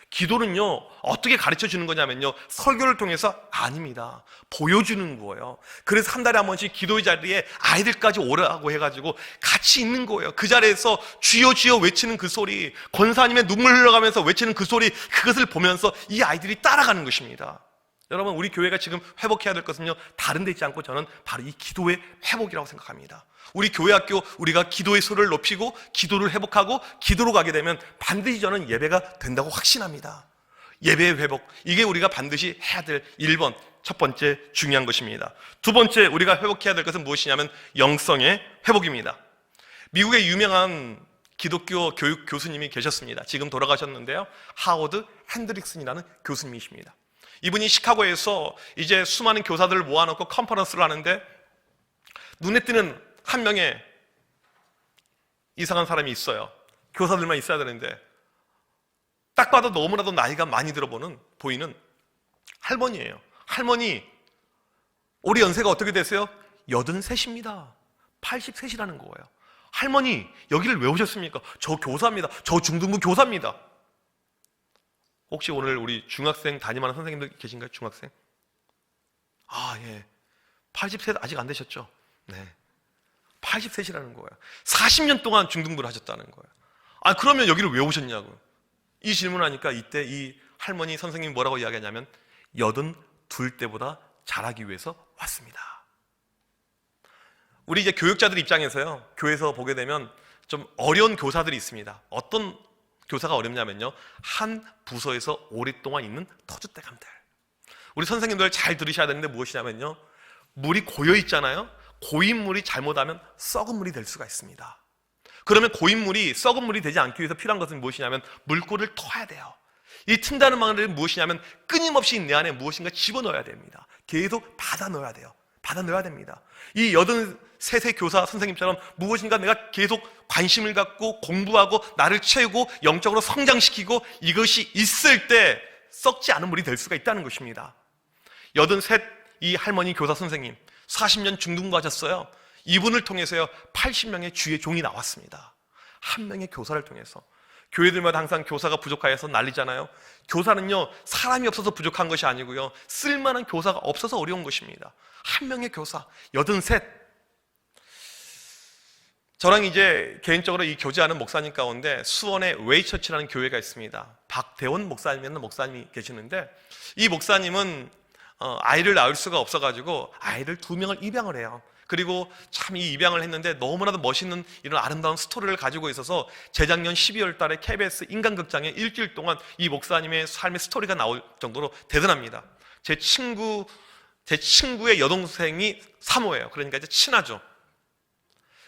기도는요 어떻게 가르쳐 주는 거냐면요 설교를 통해서 아닙니다. 보여주는 거예요. 그래서 한 달에 한 번씩 기도의 자리에 아이들까지 오라고 해가지고 같이 있는 거예요. 그 자리에서 주여 주여 외치는 그 소리, 권사님의 눈물 흘러가면서 외치는 그 소리, 그것을 보면서 이 아이들이 따라가는 것입니다. 여러분, 우리 교회가 지금 회복해야 될 것은요 다른 데 있지 않고 저는 바로 이 기도의 회복이라고 생각합니다. 우리 교회 학교, 우리가 기도의 소리를 높이고 기도를 회복하고 기도로 가게 되면 반드시 저는 예배가 된다고 확신합니다. 예배의 회복, 이게 우리가 반드시 해야 될 1번, 첫 번째 중요한 것입니다. 두 번째 우리가 회복해야 될 것은 무엇이냐면 영성의 회복입니다. 미국의 유명한 기독교 교육 교수님이 계셨습니다. 지금 돌아가셨는데요, 하워드 핸드릭슨이라는 교수님이십니다. 이분이 시카고에서 이제 수많은 교사들을 모아놓고 컨퍼런스를 하는데 눈에 띄는 한 명의 이상한 사람이 있어요. 교사들만 있어야 되는데 딱 봐도 너무나도 나이가 많이 보이는 할머니예요. 할머니, 올해 연세가 어떻게 되세요? 83입니다. 83이라는 거예요. 할머니, 여기를 왜 오셨습니까? 저 교사입니다. 저 중등부 교사입니다. 혹시 오늘 우리 중학생 담임하는 선생님들 계신가요? 중학생? 예. 80세 아직 안 되셨죠? 네. 80세시라는 거예요. 40년 동안 중등부를 하셨다는 거예요. 그러면 여기를 왜 오셨냐고요. 이 질문하니까 이때 이 할머니 선생님이 뭐라고 이야기하냐면 82때보다 잘하기 위해서 왔습니다. 우리 이제 교육자들 입장에서요, 교회에서 보게 되면 좀 어려운 교사들이 있습니다. 어떤 교사가 어렵냐면요, 한 부서에서 오랫동안 있는 터줏대감들. 우리 선생님들 잘 들으셔야 되는데 무엇이냐면요, 물이 고여 있잖아요. 고인 물이 잘못하면 썩은 물이 될 수가 있습니다. 그러면 고인 물이 썩은 물이 되지 않기 위해서 필요한 것은 무엇이냐면 물꼬를 터야 돼요. 이 튼다는 말은 무엇이냐면 끊임없이 내 안에 무엇인가 집어넣어야 됩니다. 계속 받아 넣어야 돼요. 받아 넣어야 됩니다. 이 83세 교사 선생님처럼 무엇인가 내가 계속 관심을 갖고 공부하고 나를 채우고 영적으로 성장시키고 이것이 있을 때 썩지 않은 물이 될 수가 있다는 것입니다. 83 이 할머니 교사 선생님 40년 중등부 하셨어요. 이분을 통해서요 80명의 주의 종이 나왔습니다. 한 명의 교사를 통해서. 교회들마다 항상 교사가 부족하여서 난리잖아요. 교사는요 사람이 없어서 부족한 것이 아니고요 쓸만한 교사가 없어서 어려운 것입니다. 한 명의 교사 83. 저랑 이제 개인적으로 이 교제하는 목사님 가운데 수원에 웨이처치라는 교회가 있습니다. 박대원 목사님이라는 목사님이 계시는데 이 목사님은 아이를 낳을 수가 없어가지고 아이를 2명을 입양을 해요. 그리고 참 이 입양을 했는데 너무나도 멋있는 이런 아름다운 스토리를 가지고 있어서 재작년 12월 달에 KBS 인간극장에 일주일 동안 이 목사님의 삶의 스토리가 나올 정도로 대단합니다. 제 친구의 여동생이 사모예요. 그러니까 이제 친하죠.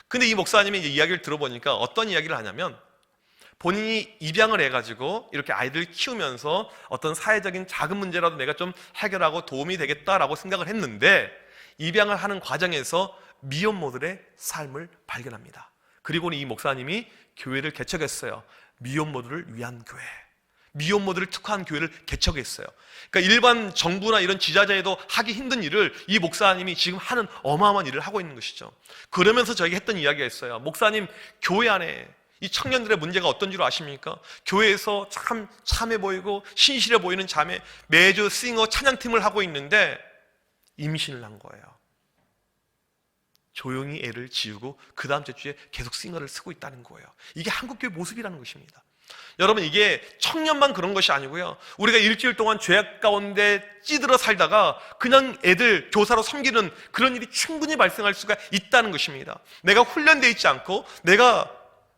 근데 이 목사님이 이제 이야기를 들어보니까 어떤 이야기를 하냐면 본인이 입양을 해가지고 이렇게 아이들을 키우면서 어떤 사회적인 작은 문제라도 내가 좀 해결하고 도움이 되겠다라고 생각을 했는데 입양을 하는 과정에서 미혼모들의 삶을 발견합니다. 그리고는 이 목사님이 교회를 개척했어요. 미혼모들을 위한 교회. 미혼모들을 특화한 교회를 개척했어요. 그러니까 일반 정부나 이런 지자체에도 하기 힘든 일을 이 목사님이 지금 하는 어마어마한 일을 하고 있는 것이죠. 그러면서 저에게 했던 이야기가 있어요. 목사님, 교회 안에 이 청년들의 문제가 어떤 줄 아십니까? 교회에서 참 참해 보이고 신실해 보이는 자매, 매주 싱어 찬양팀을 하고 있는데 임신을 한 거예요. 조용히 애를 지우고 그 다음 주에 계속 싱어를 쓰고 있다는 거예요. 이게 한국교회 모습이라는 것입니다. 여러분, 이게 청년만 그런 것이 아니고요, 우리가 일주일 동안 죄악 가운데 찌들어 살다가 그냥 애들 교사로 섬기는 그런 일이 충분히 발생할 수가 있다는 것입니다. 내가 훈련되어 있지 않고 내가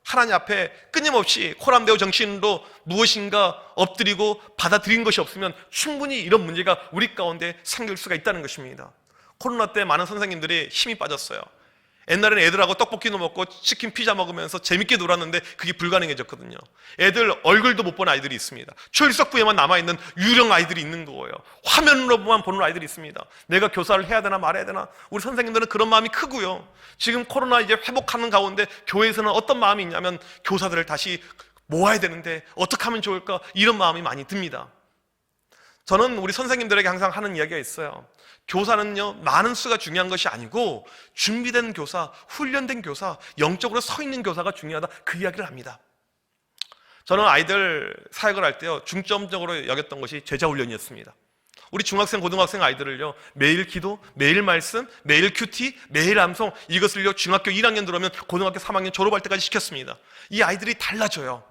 하나님 앞에 끊임없이 코람데오 정신으로 무엇인가 엎드리고 받아들인 것이 없으면 충분히 이런 문제가 우리 가운데 생길 수가 있다는 것입니다. 코로나 때 많은 선생님들이 힘이 빠졌어요. 옛날에는 애들하고 떡볶이도 먹고 치킨 피자 먹으면서 재밌게 놀았는데 그게 불가능해졌거든요. 애들 얼굴도 못 본 아이들이 있습니다. 출석부에만 남아있는 유령 아이들이 있는 거예요. 화면으로만 보는 아이들이 있습니다. 내가 교사를 해야 되나 말아야 되나. 우리 선생님들은 그런 마음이 크고요. 지금 코로나 이제 회복하는 가운데 교회에서는 어떤 마음이 있냐면 교사들을 다시 모아야 되는데 어떻게 하면 좋을까, 이런 마음이 많이 듭니다. 저는 우리 선생님들에게 항상 하는 이야기가 있어요. 교사는요, 많은 수가 중요한 것이 아니고 준비된 교사, 훈련된 교사, 영적으로 서 있는 교사가 중요하다, 그 이야기를 합니다. 저는 아이들 사역을 할 때요, 중점적으로 여겼던 것이 제자훈련이었습니다. 우리 중학생, 고등학생 아이들을요, 매일 기도, 매일 말씀, 매일 큐티, 매일 암송, 이것을요 중학교 1학년 들어오면 고등학교 3학년 졸업할 때까지 시켰습니다. 이 아이들이 달라져요.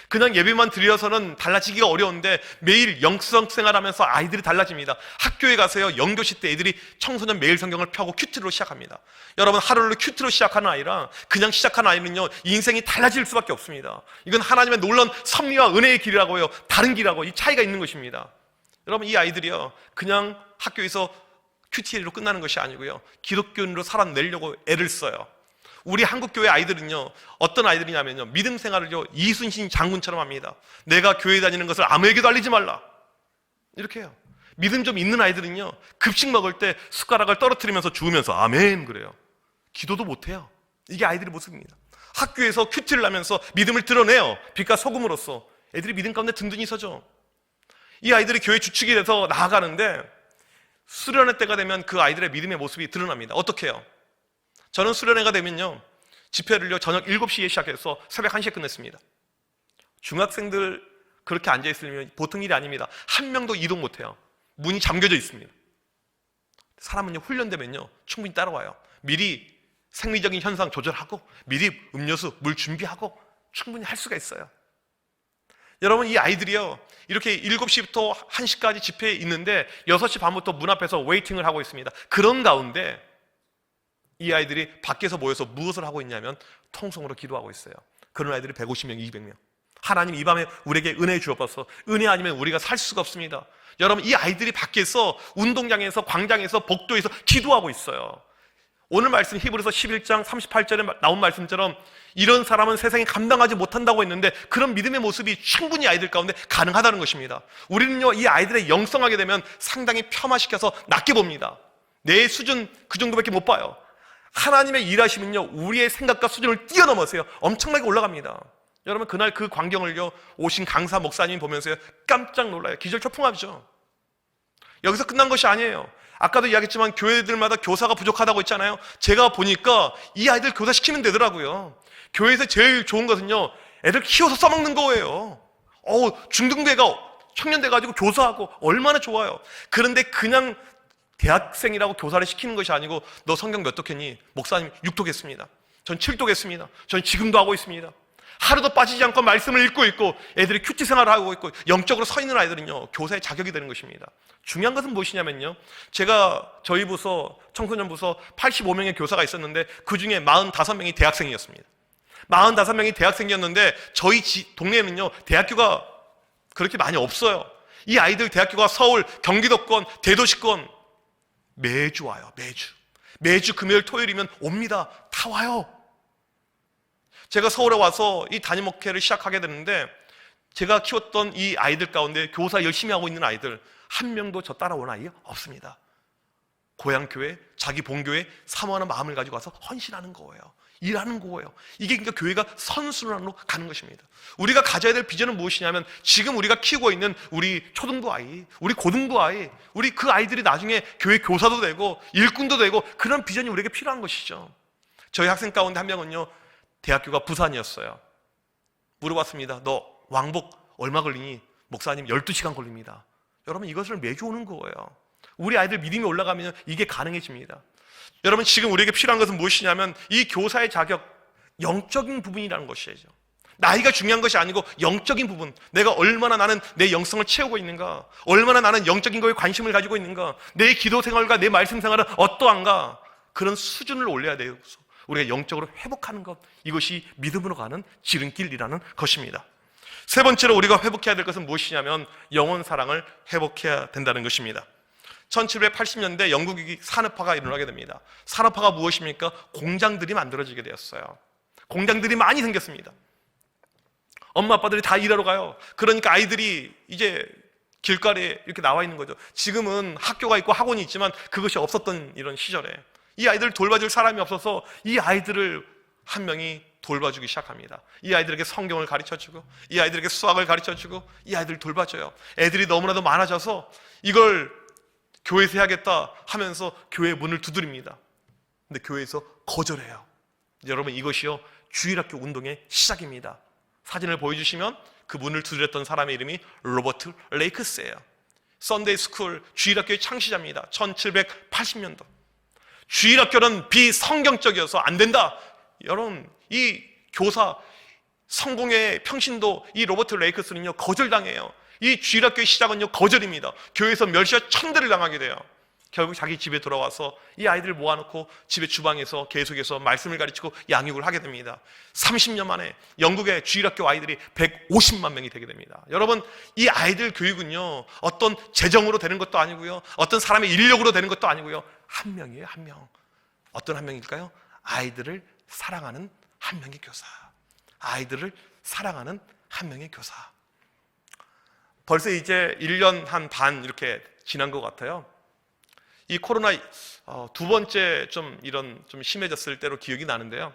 그냥 예배만 드려서는 달라지기가 어려운데 매일 영성 생활하면서 아이들이 달라집니다. 학교에 가서요, 영교시 때 애들이 청소년 매일 성경을 펴고 큐티로 시작합니다. 여러분, 하루를 큐티로 시작하는 아이랑 그냥 시작하는 아이는요, 인생이 달라질 수밖에 없습니다. 이건 하나님의 놀라운 섭리와 은혜의 길이라고요, 다른 길이라고, 이 차이가 있는 것입니다. 여러분, 이 아이들이요, 그냥 학교에서 큐티로 끝나는 것이 아니고요, 기독교인으로 살아내려고 애를 써요. 우리 한국교회 아이들은요, 어떤 아이들이냐면요, 믿음 생활을요 이순신 장군처럼 합니다. 내가 교회 다니는 것을 아무에게도 알리지 말라, 이렇게 해요. 믿음 좀 있는 아이들은요, 급식 먹을 때 숟가락을 떨어뜨리면서 주우면서 아멘 그래요. 기도도 못해요. 이게 아이들의 모습입니다. 학교에서 큐티를 하면서 믿음을 드러내요. 빛과 소금으로써 애들이 믿음 가운데 든든히 서죠. 이 아이들이 교회 주축이 돼서 나아가는데 수련회 때가 되면 그 아이들의 믿음의 모습이 드러납니다. 어떻게 해요? 저는 수련회가 되면요, 집회를요 저녁 7시에 시작해서 새벽 1시에 끝냈습니다. 중학생들 그렇게 앉아있으면 보통 일이 아닙니다. 한 명도 이동 못해요. 문이 잠겨져 있습니다. 사람은요, 훈련되면요 충분히 따라와요. 미리 생리적인 현상 조절하고 미리 음료수, 물 준비하고 충분히 할 수가 있어요. 여러분, 이 아이들이요, 이렇게 7시부터 1시까지 집회에 있는데 6시 반부터 문 앞에서 웨이팅을 하고 있습니다. 그런 가운데 이 아이들이 밖에서 모여서 무엇을 하고 있냐면 통성으로 기도하고 있어요. 그런 아이들이 150명, 200명. 하나님 이 밤에 우리에게 은혜 주옵소서. 은혜 아니면 우리가 살 수가 없습니다. 여러분, 이 아이들이 밖에서 운동장에서, 광장에서, 복도에서 기도하고 있어요. 오늘 말씀 히브리서 11장 38절에 나온 말씀처럼 이런 사람은 세상에 감당하지 못한다고 했는데 그런 믿음의 모습이 충분히 아이들 가운데 가능하다는 것입니다. 우리는요, 이 아이들의 영성하게 되면 상당히 폄하시켜서 낮게 봅니다. 내 수준 그 정도밖에 못 봐요. 하나님의 일하시면요, 우리의 생각과 수준을 뛰어넘어서요 엄청나게 올라갑니다. 여러분, 그날 그 광경을요 오신 강사 목사님 보면서요 깜짝 놀라요. 기절초풍하죠. 여기서 끝난 것이 아니에요. 아까도 이야기했지만 교회들마다 교사가 부족하다고 했잖아요. 제가 보니까 이 아이들 교사시키면 되더라고요. 교회에서 제일 좋은 것은요, 애들 키워서 써먹는 거예요. 중등대가 청년 돼가지고 교사하고 얼마나 좋아요. 그런데 그냥 대학생이라고 교사를 시키는 것이 아니고 너 성경 몇 독했니? 목사님 6독했습니다. 전 7독했습니다. 전 지금도 하고 있습니다. 하루도 빠지지 않고 말씀을 읽고 있고 애들이 큐티 생활을 하고 있고 영적으로 서 있는 아이들은요 교사의 자격이 되는 것입니다. 중요한 것은 무엇이냐면요, 제가 저희 부서 청소년 부서 85명의 교사가 있었는데 그 중에 45명이 대학생이었습니다. 45명이 대학생이었는데 저희 동네에는요 대학교가 그렇게 많이 없어요. 이 아이들 대학교가 서울, 경기도권, 대도시권 매주 와요. 매주 금요일 토요일이면 옵니다. 다 와요. 제가 서울에 와서 이 담임 목회를 시작하게 됐는데 제가 키웠던 이 아이들 가운데 교사 열심히 하고 있는 아이들 한 명도 저 따라온 아이 없습니다. 고향 교회, 자기 본교회 사모하는 마음을 가지고 와서 헌신하는 거예요. 일하는 거예요. 이게 그러니까 교회가 선순환으로 가는 것입니다. 우리가 가져야 될 비전은 무엇이냐면 지금 우리가 키우고 있는 우리 초등부 아이, 우리 고등부 아이, 우리 그 아이들이 나중에 교회 교사도 되고 일꾼도 되고 그런 비전이 우리에게 필요한 것이죠. 저희 학생 가운데 한 명은요, 대학교가 부산이었어요. 물어봤습니다. 너 왕복 얼마 걸리니? 목사님 12시간 걸립니다. 여러분 이것을 매주 오는 거예요. 우리 아이들 믿음이 올라가면 이게 가능해집니다. 여러분 지금 우리에게 필요한 것은 무엇이냐면 이 교사의 자격, 영적인 부분이라는 것이죠. 나이가 중요한 것이 아니고 영적인 부분, 내가 얼마나 나는 내 영성을 채우고 있는가, 얼마나 나는 영적인 거에 관심을 가지고 있는가, 내 기도 생활과 내 말씀 생활은 어떠한가, 그런 수준을 올려야 돼서 우리가 영적으로 회복하는 것, 이것이 믿음으로 가는 지름길이라는 것입니다. 세 번째로 우리가 회복해야 될 것은 무엇이냐면 영혼 사랑을 회복해야 된다는 것입니다. 1780년대 영국이 산업화가 일어나게 됩니다. 산업화가 무엇입니까? 공장들이 만들어지게 되었어요. 공장들이 많이 생겼습니다. 엄마 아빠들이 다 일하러 가요. 그러니까 아이들이 이제 길가에 이렇게 나와 있는 거죠. 지금은 학교가 있고 학원이 있지만 그것이 없었던 이런 시절에 이 아이들을 돌봐줄 사람이 없어서 이 아이들을 한 명이 돌봐주기 시작합니다. 이 아이들에게 성경을 가르쳐주고 이 아이들에게 수학을 가르쳐주고 이 아이들을 돌봐줘요. 애들이 너무나도 많아져서 이걸 교회에서 해야겠다 하면서 교회 문을 두드립니다. 근데 교회에서 거절해요. 여러분 이것이요 주일학교 운동의 시작입니다. 사진을 보여주시면 그 문을 두드렸던 사람의 이름이 로버트 레이크스예요. 썬데이 스쿨 주일학교의 창시자입니다. 1780년도. 주일학교는 비성경적이어서 안 된다. 여러분 이 교사 성공의 평신도 이 로버트 레이크스는요 거절당해요. 이 주일학교의 시작은요 거절입니다. 교회에서 멸시와 천대를 당하게 돼요. 결국 자기 집에 돌아와서 이 아이들을 모아놓고 집의 주방에서 계속해서 말씀을 가르치고 양육을 하게 됩니다. 30년 만에 영국의 주일학교 아이들이 150만 명이 되게 됩니다. 여러분 이 아이들 교육은요 어떤 재정으로 되는 것도 아니고요, 어떤 사람의 인력으로 되는 것도 아니고요, 한 명이에요. 한 명. 어떤 한 명일까요? 아이들을 사랑하는 한 명의 교사. 아이들을 사랑하는 한 명의 교사. 벌써 이제 1년 한 반 이렇게 지난 것 같아요. 이 코로나 두 번째 좀 심해졌을 때로 기억이 나는데요.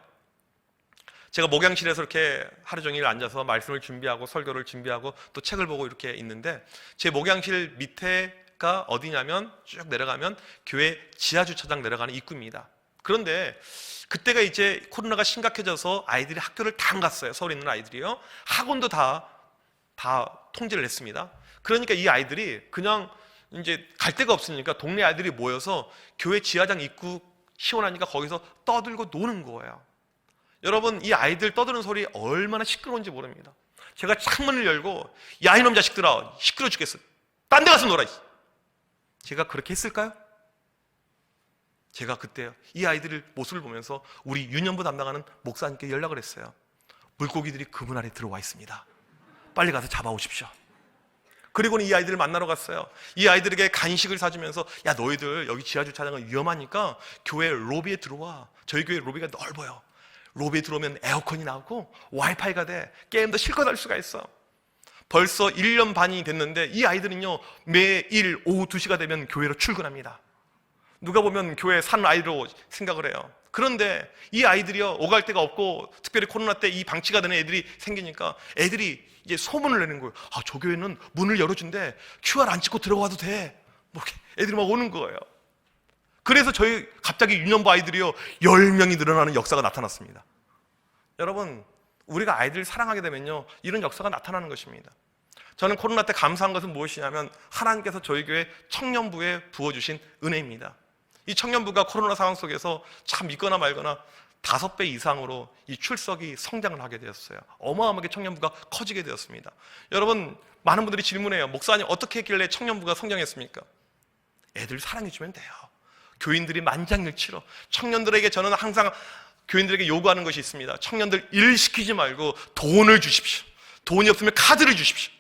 제가 목양실에서 이렇게 하루 종일 앉아서 말씀을 준비하고 설교를 준비하고 또 책을 보고 이렇게 있는데 제 목양실 밑에가 어디냐면 쭉 내려가면 교회 지하주차장 내려가는 입구입니다. 그런데 그때가 이제 코로나가 심각해져서 아이들이 학교를 다 안 갔어요. 서울에 있는 아이들이요. 학원도 다 통제를 했습니다. 그러니까 이 아이들이 그냥 이제 갈 데가 없으니까 동네 아이들이 모여서 교회 지하장 입구 시원하니까 거기서 떠들고 노는 거예요. 여러분 이 아이들 떠드는 소리 얼마나 시끄러운지 모릅니다. 제가 창문을 열고 야 이놈 자식들아 시끄러워 죽겠어. 딴 데 가서 놀아. 제가 그렇게 했을까요? 제가 그때 이 아이들의 모습을 보면서 우리 유년부 담당하는 목사님께 연락을 했어요. 물고기들이 그문 안에 들어와 있습니다. 빨리 가서 잡아오십시오. 그리고는 이 아이들을 만나러 갔어요. 이 아이들에게 간식을 사주면서 야 너희들 여기 지하주차장은 위험하니까 교회 로비에 들어와. 저희 교회 로비가 넓어요. 로비에 들어오면 에어컨이 나오고 와이파이가 돼. 게임도 실컷 할 수가 있어. 벌써 1년 반이 됐는데 이 아이들은요 매일 오후 2시가 되면 교회로 출근합니다. 누가 보면 교회 산 아이로 생각을 해요. 그런데 이 아이들이요 오갈 데가 없고 특별히 코로나 때 이 방치가 되는 애들이 생기니까 애들이 이제 소문을 내는 거예요. 아, 저 교회는 문을 열어준대. QR 안 찍고 들어가도 돼. 뭐 이렇게 애들이 막 오는 거예요. 그래서 저희 갑자기 유년부 아이들이요 10명이 늘어나는 역사가 나타났습니다. 여러분 우리가 아이들을 사랑하게 되면요 이런 역사가 나타나는 것입니다. 저는 코로나 때 감사한 것은 무엇이냐면 하나님께서 저희 교회 청년부에 부어주신 은혜입니다. 이 청년부가 코로나 상황 속에서 참 믿거나 말거나 5배 이상으로 이 출석이 성장을 하게 되었어요. 어마어마하게 청년부가 커지게 되었습니다. 여러분 많은 분들이 질문해요. 목사님 어떻게 했길래 청년부가 성장했습니까? 애들 사랑해주면 돼요. 교인들이 만장일치로. 청년들에게 저는 항상 교인들에게 요구하는 것이 있습니다. 청년들 일 시키지 말고 돈을 주십시오. 돈이 없으면 카드를 주십시오.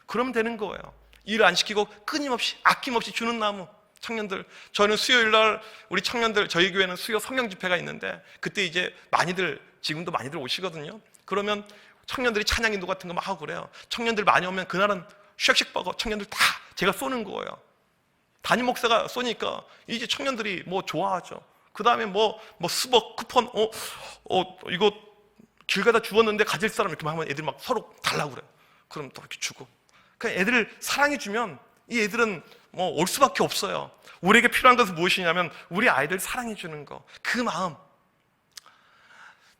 그러면 되는 거예요. 일 안 시키고 끊임없이 아낌없이 주는 나무. 청년들, 저는 수요일날 우리 청년들, 저희 교회는 수요 성령 집회가 있는데 그때 이제 지금도 많이들 오시거든요. 그러면 청년들이 찬양 인도 같은 거 막 하고 그래요. 청년들 많이 오면 그날은 쉑쉑버거 청년들 다 제가 쏘는 거예요. 담임 목사가 쏘니까 이제 청년들이 뭐 좋아하죠. 그 다음에 뭐 스벅 쿠폰, 이거 길 가다 주웠는데 가질 사람 이렇게 하면 애들 막 서로 달라고 그래요. 그럼 또 이렇게 주고. 그냥 애들을 사랑해주면 이 애들은 뭐 올 수밖에 없어요. 우리에게 필요한 것은 무엇이냐면 우리 아이들 사랑해주는 거. 그 마음.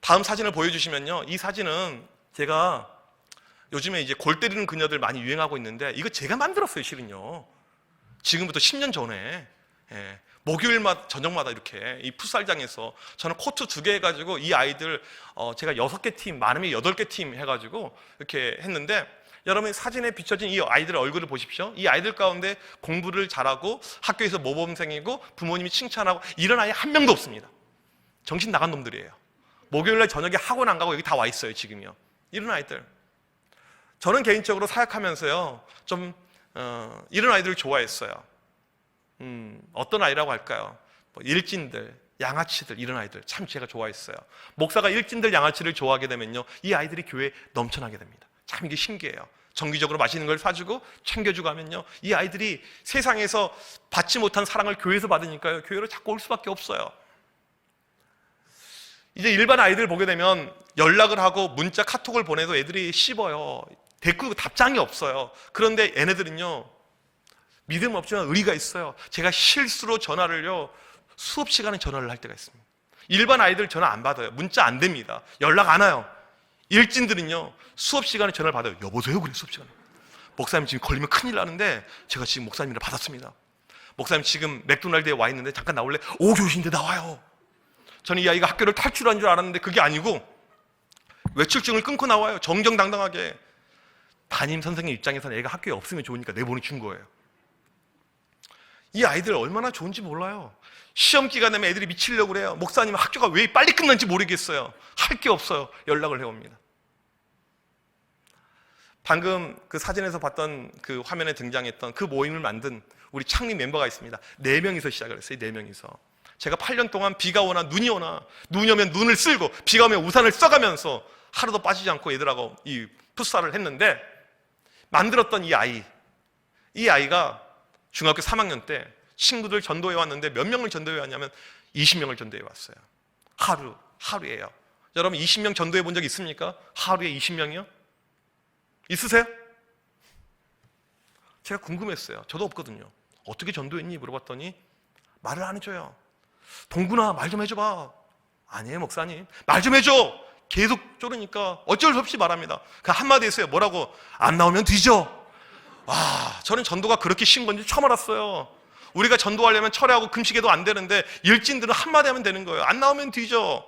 다음 사진을 보여주시면요. 이 사진은 제가 요즘에 이제 골 때리는 그녀들 많이 유행하고 있는데 이거 제가 만들었어요, 실은요. 지금부터 10년 전에. 목요일마다 저녁마다 이렇게 이 풋살장에서 저는 코트 2개 해가지고 이 아이들 제가 6개 팀, 많으면 8개 팀 해가지고 이렇게 했는데 여러분 사진에 비춰진 이 아이들 얼굴을 보십시오. 이 아이들 가운데 공부를 잘하고 학교에서 모범생이고 부모님이 칭찬하고 이런 아이 한 명도 없습니다. 정신 나간 놈들이에요. 목요일날 저녁에 학원 안 가고 여기 다 와 있어요, 지금요. 이런 아이들. 저는 개인적으로 사역하면서요 좀 이런 아이들을 좋아했어요. 어떤 아이라고 할까요? 일진들, 양아치들, 이런 아이들 참 제가 좋아했어요. 목사가 일진들, 양아치를 좋아하게 되면요 이 아이들이 교회에 넘쳐나게 됩니다. 참 이게 신기해요. 정기적으로 맛있는 걸 사주고 챙겨주고 하면요 이 아이들이 세상에서 받지 못한 사랑을 교회에서 받으니까요 교회로 자꾸 올 수밖에 없어요. 이제 일반 아이들 보게 되면 연락을 하고 문자, 카톡을 보내도 애들이 씹어요. 댓글 답장이 없어요. 그런데 얘네들은요 믿음 없지만 의리가 있어요. 제가 실수로 전화를요 수업 시간에 전화를 할 때가 있습니다. 일반 아이들 전화 안 받아요. 문자 안 됩니다. 연락 안 와요. 일진들은요 수업 시간에 전화를 받아요. 여보세요? 그래, 수업 시간에. 목사님 지금 걸리면 큰일 나는데 제가 지금 목사님이라 받았습니다. 목사님 지금 맥도날드에 와 있는데 잠깐 나올래? 5교시인데 나와요. 저는 이 아이가 학교를 탈출한 줄 알았는데 그게 아니고 외출증을 끊고 나와요. 정정당당하게. 담임 선생님 입장에서는 애가 학교에 없으면 좋으니까 내보내준 거예요. 이 아이들 얼마나 좋은지 몰라요. 시험 기간 되면 애들이 미치려고 그래요. 목사님 학교가 왜 빨리 끝난지 모르겠어요. 할 게 없어요. 연락을 해옵니다. 방금 그 사진에서 봤던 그 화면에 등장했던 그 모임을 만든 우리 창립 멤버가 있습니다. 4명이서 시작을 했어요. 4명이서. 제가 8년 동안 비가 오나 눈이 오나, 눈이 오면 눈을 쓸고 비가 오면 우산을 써가면서 하루도 빠지지 않고 애들하고 이 풋살을 했는데 만들었던 이 아이가 중학교 3학년 때 친구들 전도해 왔는데 몇 명을 전도해 왔냐면 20명을 전도해 왔어요. 하루예요. 여러분 20명 전도해 본 적 있습니까? 하루에 20명이요? 있으세요? 제가 궁금했어요. 저도 없거든요. 어떻게 전도했니? 물어봤더니 말을 안 해줘요. 동구나 말 좀 해줘봐. 아니에요 목사님. 말 좀 해줘. 계속 쪼르니까 어쩔 수 없이 말합니다. 그 한마디 했어요. 뭐라고? 안 나오면 뒤져. 저는 전도가 그렇게 쉬운 건지 처음 알았어요. 우리가 전도하려면 철회하고 금식해도 안 되는데 일진들은 한마디 하면 되는 거예요. 안 나오면 뒤져.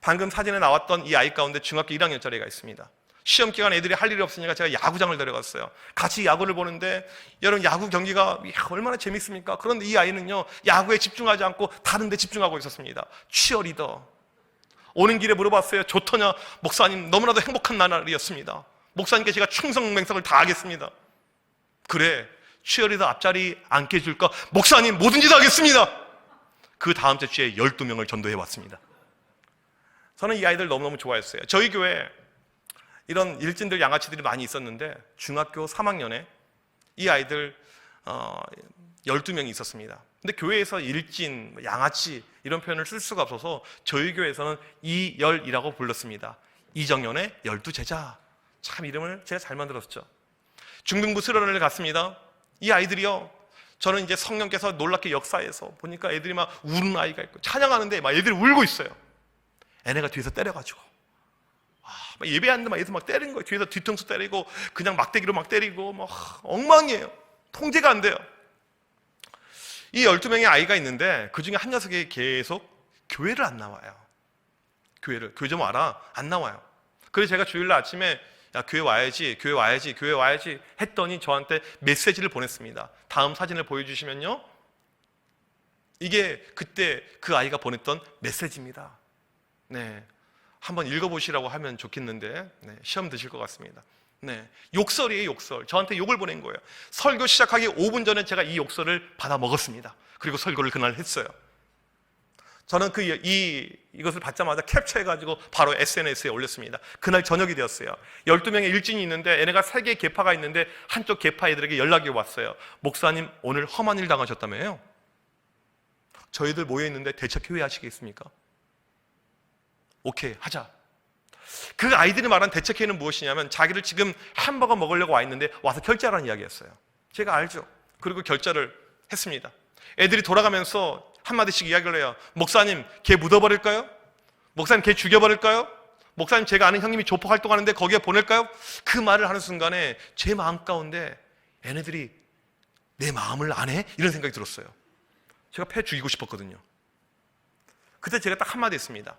방금 사진에 나왔던 이 아이 가운데 중학교 1학년짜리 애가 있습니다. 시험 기간 애들이 할 일이 없으니까 제가 야구장을 데려갔어요. 같이 야구를 보는데 여러분 야구 경기가 얼마나 재밌습니까? 그런데 이 아이는요 야구에 집중하지 않고 다른 데 집중하고 있었습니다. 치어리더. 오는 길에 물어봤어요. 좋더냐? 목사님 너무나도 행복한 날이었습니다. 목사님께 제가 충성맹성을 다하겠습니다. 그래, 치어리더 앞자리 앉게 해줄까? 목사님 뭐든지 다 하겠습니다. 그 다음 주에 12명을 전도해 왔습니다. 저는 이 아이들 너무너무 좋아했어요. 저희 교회에 이런 일진들 양아치들이 많이 있었는데 중학교 3학년에 이 아이들 12명이 있었습니다. 근데 교회에서 일진, 양아치 이런 표현을 쓸 수가 없어서 저희 교회에서는 이열이라고 불렀습니다. 이정연의 12제자. 참 이름을 제가 잘 만들었죠. 중등부 수련회를 갔습니다. 이 아이들이요, 저는 이제 성령께서 놀랍게 역사에서 보니까 애들이 막 우는 아이가 있고 찬양하는데 막 애들이 울고 있어요. 애네가 뒤에서 때려가지고 막 예배 안 되면 애들 막 때리는 거예요. 뒤에서 뒤통수 때리고 그냥 막대기로 막 때리고 막 엉망이에요. 통제가 안 돼요. 이 12명의 아이가 있는데 그 중에 한 녀석이 계속 교회를 안 나와요. 교회 좀 와라. 안 나와요. 그래서 제가 주일날 아침에 야 교회 와야지 했더니 저한테 메시지를 보냈습니다. 다음 사진을 보여주시면요, 이게 그때 그 아이가 보냈던 메시지입니다. 네, 한번 읽어보시라고 하면 좋겠는데 시험 드실 것 같습니다. 네, 욕설이에요. 욕설. 저한테 욕을 보낸 거예요. 설교 시작하기 5분 전에 제가 이 욕설을 받아 먹었습니다. 그리고 설교를 그날 했어요. 저는 이것을 받자마자 캡처해가지고 바로 SNS에 올렸습니다. 그날 저녁이 되었어요. 12명의 일진이 있는데 얘네가 3개의 계파가 있는데 한쪽 계파 애들에게 연락이 왔어요. 목사님 오늘 험한 일 당하셨다며요? 저희들 모여있는데 대책회의 하시겠습니까? 오케이 하자. 그 아이들이 말한 대책회의는 무엇이냐면 자기를 지금 햄버거 먹으려고 와 있는데 와서 결제하라는 이야기였어요. 제가 알죠. 그리고 결제를 했습니다. 애들이 돌아가면서 한마디씩 이야기를 해요. 목사님 걔 묻어버릴까요? 목사님 걔 죽여버릴까요? 목사님 제가 아는 형님이 조폭 활동하는데 거기에 보낼까요? 그 말을 하는 순간에 제 마음 가운데 얘네들이 내 마음을 안 해? 이런 생각이 들었어요. 제가 패 죽이고 싶었거든요. 그때 제가 딱 한마디 했습니다.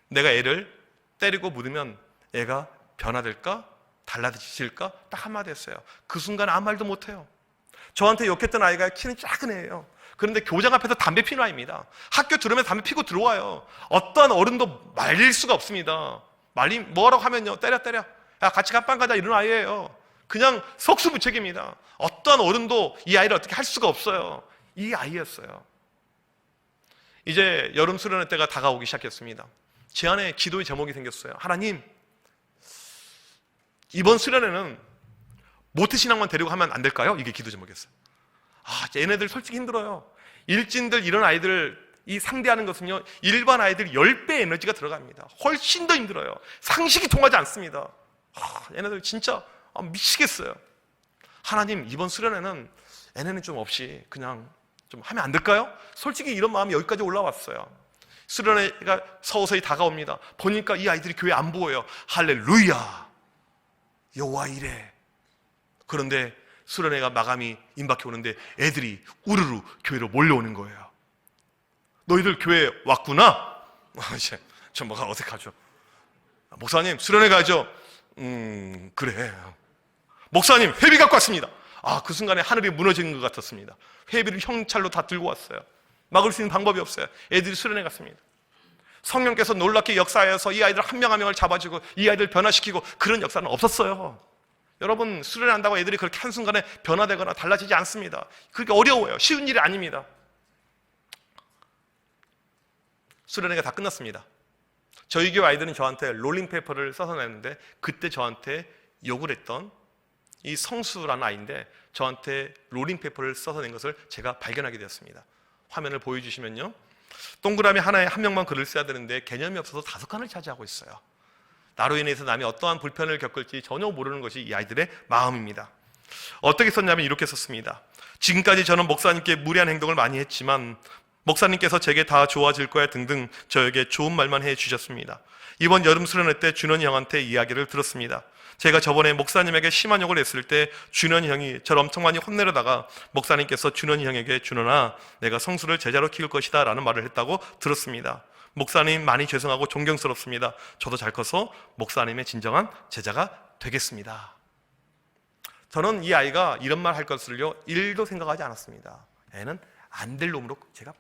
내가 애를 때리고 묻으면 애가 변화될까? 달라질까? 딱 한마디 했어요. 그 순간 아무 말도 못해요. 저한테 욕했던 아이가 키는 작은 애예요. 그런데 교장 앞에서 담배 피는 아이입니다. 학교 들어오면 담배 피고 들어와요. 어떠한 어른도 말릴 수가 없습니다. 뭐라고 하면요, 때려. 야 같이 갑방 가자 이런 아이예요. 그냥 속수무책입니다. 어떠한 어른도 이 아이를 어떻게 할 수가 없어요. 이 아이였어요. 이제 여름 수련회 때가 다가오기 시작했습니다. 제 안에 기도의 제목이 생겼어요. 하나님, 이번 수련회는 모태신앙만 데리고 하면 안 될까요? 이게 기도 제목이었어요. 얘네들 솔직히 힘들어요. 일진들 이런 아이들 이 상대하는 것은요, 일반 아이들 10배 에너지가 들어갑니다. 훨씬 더 힘들어요. 상식이 통하지 않습니다. 얘네들 진짜 미치겠어요. 하나님, 이번 수련회는 얘네는 좀 없이 그냥 좀 하면 안 될까요? 솔직히 이런 마음이 여기까지 올라왔어요. 수련회가 서서히 다가옵니다. 보니까 이 아이들이 교회 안 보여요. 할렐루야, 여호와 이래. 그런데 수련회가 마감이 임박해 오는데 애들이 우르르 교회로 몰려오는 거예요. 너희들 교회 왔구나? 이제 좀 뭐가 어색하죠. 목사님 수련회 가죠? 그래. 목사님 회비 갖고 왔습니다. 그 순간에 하늘이 무너지는 것 같았습니다. 회비를 형찰로 다 들고 왔어요. 막을 수 있는 방법이 없어요. 애들이 수련회 갔습니다. 성령께서 놀랍게 역사하여서 이 아이들 한 명 한 명을 잡아주고 이 아이들 변화시키고 그런 역사는 없었어요. 여러분, 수련한다고 애들이 그렇게 한순간에 변화되거나 달라지지 않습니다. 그렇게 어려워요. 쉬운 일이 아닙니다. 수련회가 다 끝났습니다. 저희 교회 아이들은 저한테 롤링페이퍼를 써서 냈는데 그때 저한테 욕을 했던 이 성수라는 아이인데 저한테 롤링페이퍼를 써서 낸 것을 제가 발견하게 되었습니다. 화면을 보여주시면요, 동그라미 하나에 한 명만 글을 써야 되는데 개념이 없어서 5칸을 차지하고 있어요. 나로 인해서 남이 어떠한 불편을 겪을지 전혀 모르는 것이 이 아이들의 마음입니다. 어떻게 썼냐면 이렇게 썼습니다. 지금까지 저는 목사님께 무례한 행동을 많이 했지만 목사님께서 제게 다 좋아질 거야 등등 저에게 좋은 말만 해주셨습니다. 이번 여름 수련회 때 준원이 형한테 이야기를 들었습니다. 제가 저번에 목사님에게 심한 욕을 했을 때 준원이 형이 저를 엄청 많이 혼내려다가 목사님께서 준원이 형에게 준원아, 내가 성수를 제자로 키울 것이다 라는 말을 했다고 들었습니다. 목사님 많이 죄송하고 존경스럽습니다. 저도 잘 커서 목사님의 진정한 제자가 되겠습니다. 저는 이 아이가 이런 말 할 것을요 1도 생각하지 않았습니다. 애는 안 될 놈으로 제가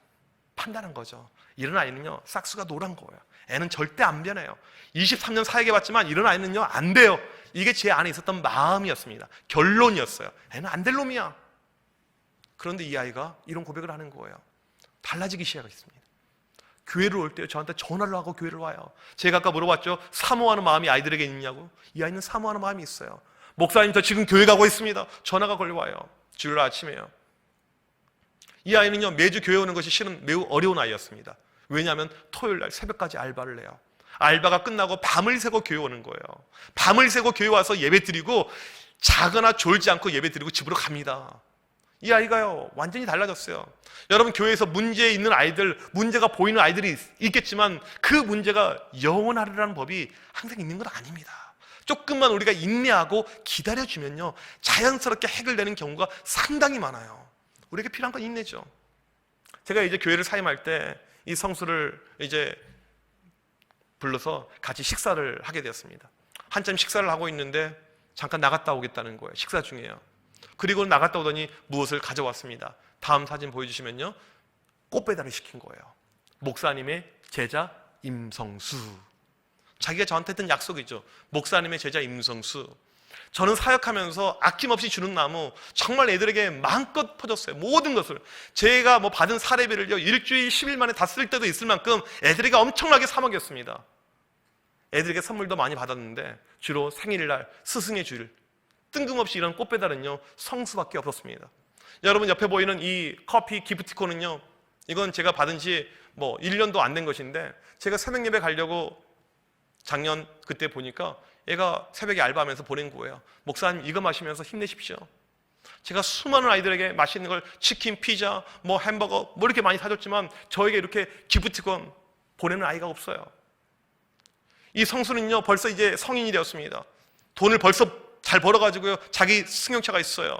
판단한 거죠. 이런 아이는요 싹수가 노란 거예요. 애는 절대 안 변해요. 23년 사역해 봤지만 이런 아이는요 안 돼요. 이게 제 안에 있었던 마음이었습니다. 결론이었어요. 애는 안 될 놈이야. 그런데 이 아이가 이런 고백을 하는 거예요. 달라지기 시작했습니다. 교회를 올 때 저한테 전화를 하고 교회를 와요. 제가 아까 물어봤죠. 사모하는 마음이 아이들에게 있냐고. 이 아이는 사모하는 마음이 있어요. 목사님 저 지금 교회 가고 있습니다. 전화가 걸려와요. 주일 아침에요. 이 아이는요 매주 교회 오는 것이 실은 매우 어려운 아이였습니다. 왜냐하면 토요일 날 새벽까지 알바를 해요. 알바가 끝나고 밤을 새고 교회 오는 거예요. 밤을 새고 교회 와서 예배 드리고 자거나 졸지 않고 예배 드리고 집으로 갑니다. 이 아이가요 완전히 달라졌어요. 여러분, 교회에서 문제 있는 아이들, 문제가 보이는 아이들이 있겠지만 그 문제가 영원하리라는 법이 항상 있는 건 아닙니다. 조금만 우리가 인내하고 기다려주면요 자연스럽게 해결되는 경우가 상당히 많아요. 우리에게 필요한 건 인내죠. 제가 이제 교회를 사임할 때 이 성수를 이제 불러서 같이 식사를 하게 되었습니다. 한참 식사를 하고 있는데 잠깐 나갔다 오겠다는 거예요. 식사 중이에요. 그리고 나갔다 오더니 무엇을 가져왔습니다. 다음 사진 보여주시면요 꽃 배달을 시킨 거예요. 목사님의 제자 임성수. 자기가 저한테 했던 약속이죠. 목사님의 제자 임성수. 저는 사역하면서 아낌없이 주는 나무 정말 애들에게 마음껏 퍼줬어요. 모든 것을. 제가 뭐 받은 사례비를요, 일주일 10일 만에 다 쓸 때도 있을 만큼 애들에게 엄청나게 사 먹였습니다. 애들에게 선물도 많이 받았는데 주로 생일날, 스승의 주일, 뜬금없이 이런 꽃배달은요 성수밖에 없었습니다. 여러분, 옆에 보이는 이 커피 기프티콘은요, 이건 제가 받은 지 뭐 1년도 안 된 것인데, 제가 새벽 예배 가려고 작년 그때 보니까 얘가 새벽에 알바하면서 보낸 거예요. 목사님, 이거 마시면서 힘내십시오. 제가 수많은 아이들에게 맛있는 걸 치킨, 피자, 뭐 햄버거 뭐 이렇게 많이 사줬지만 저에게 이렇게 기프티콘 보내는 아이가 없어요. 이 성수는요 벌써 이제 성인이 되었습니다. 돈을 벌써 잘 벌어가지고요 자기 승용차가 있어요.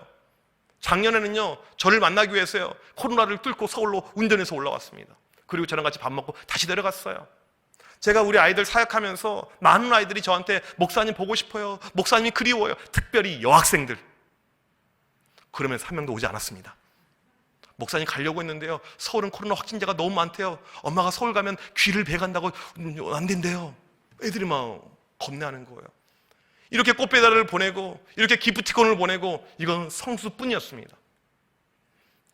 작년에는요 저를 만나기 위해서요 코로나를 뚫고 서울로 운전해서 올라왔습니다. 그리고 저랑 같이 밥 먹고 다시 내려갔어요. 제가 우리 아이들 사역하면서 많은 아이들이 저한테 목사님 보고 싶어요, 목사님이 그리워요. 특별히 여학생들. 그러면서 한 명도 오지 않았습니다. 목사님 가려고 했는데요 서울은 코로나 확진자가 너무 많대요. 엄마가 서울 가면 귀를 베간다고 안 된대요. 애들이 막 겁내하는 거예요. 이렇게 꽃배달을 보내고 이렇게 기프티콘을 보내고, 이건 성수뿐이었습니다.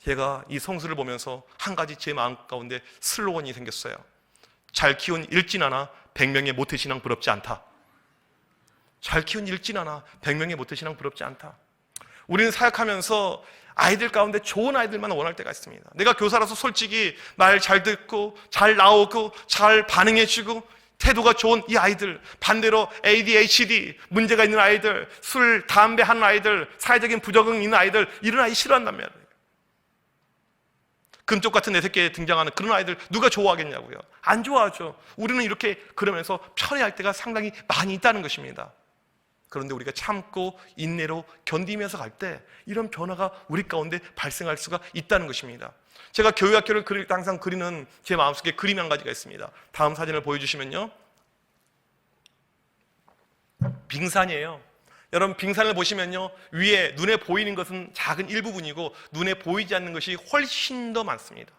제가 이 성수를 보면서 한 가지 제 마음 가운데 슬로건이 생겼어요. 잘 키운 일진 하나 100명의 모태신앙 부럽지 않다. 잘 키운 일진 하나 100명의 모태신앙 부럽지 않다. 우리는 사역하면서 아이들 가운데 좋은 아이들만 원할 때가 있습니다. 내가 교사라서 솔직히 말 잘 듣고 잘 나오고 잘 반응해주고 태도가 좋은 이 아이들, 반대로 ADHD 문제가 있는 아이들, 술, 담배 하는 아이들, 사회적인 부적응 있는 아이들, 이런 아이 싫어한단 말이에요. 금쪽 같은 내 새끼에 등장하는 그런 아이들 누가 좋아하겠냐고요. 안 좋아하죠. 우리는 이렇게 그러면서 편애할 때가 상당히 많이 있다는 것입니다. 그런데 우리가 참고 인내로 견디면서 갈 때 이런 변화가 우리 가운데 발생할 수가 있다는 것입니다. 제가 교회학교를 항상 그리는 제 마음속에 그림이 한 가지가 있습니다. 다음 사진을 보여주시면요, 빙산이에요. 여러분, 빙산을 보시면요 위에 눈에 보이는 것은 작은 일부분이고 눈에 보이지 않는 것이 훨씬 더 많습니다.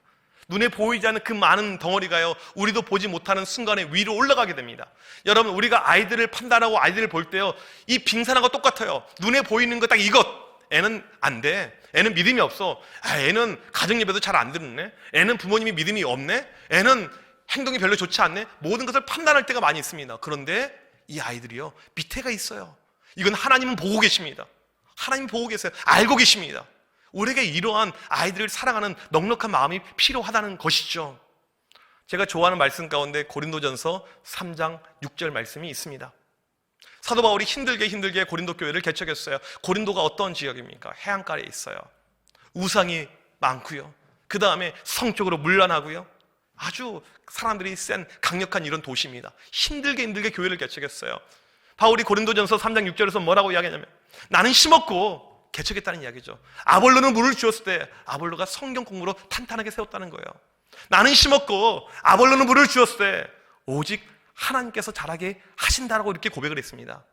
눈에 보이지 않는 그 많은 덩어리가요 우리도 보지 못하는 순간에 위로 올라가게 됩니다. 여러분, 우리가 아이들을 판단하고 아이들을 볼 때요 이 빙산하고 똑같아요. 눈에 보이는 거 딱 이것, 애는 안 돼, 애는 믿음이 없어, 애는 가정예배도 잘 안 듣네, 애는 부모님이 믿음이 없네, 애는 행동이 별로 좋지 않네, 모든 것을 판단할 때가 많이 있습니다. 그런데 이 아이들이요 밑에가 있어요. 이건 하나님은 보고 계십니다. 하나님 보고 계세요. 알고 계십니다. 우리에게 이러한 아이들을 사랑하는 넉넉한 마음이 필요하다는 것이죠. 제가 좋아하는 말씀 가운데 고린도전서 3장 6절 말씀이 있습니다. 사도 바울이 힘들게 고린도 교회를 개척했어요. 고린도가 어떤 지역입니까? 해안가에 있어요. 우상이 많고요. 그 다음에 성적으로 문란하고요. 아주 사람들이 센 강력한 이런 도시입니다. 힘들게 교회를 개척했어요. 바울이 고린도전서 3장 6절에서 뭐라고 이야기하냐면, 나는 심었고 개척했다는 이야기죠. 아볼로는 물을 주었을 때 아볼로가 성경 공부로 탄탄하게 세웠다는 거예요. 나는 심었고 아볼로는 물을 주었을 때 오직 하나님께서 자라게 하신다라고 이렇게 고백을 했습니다.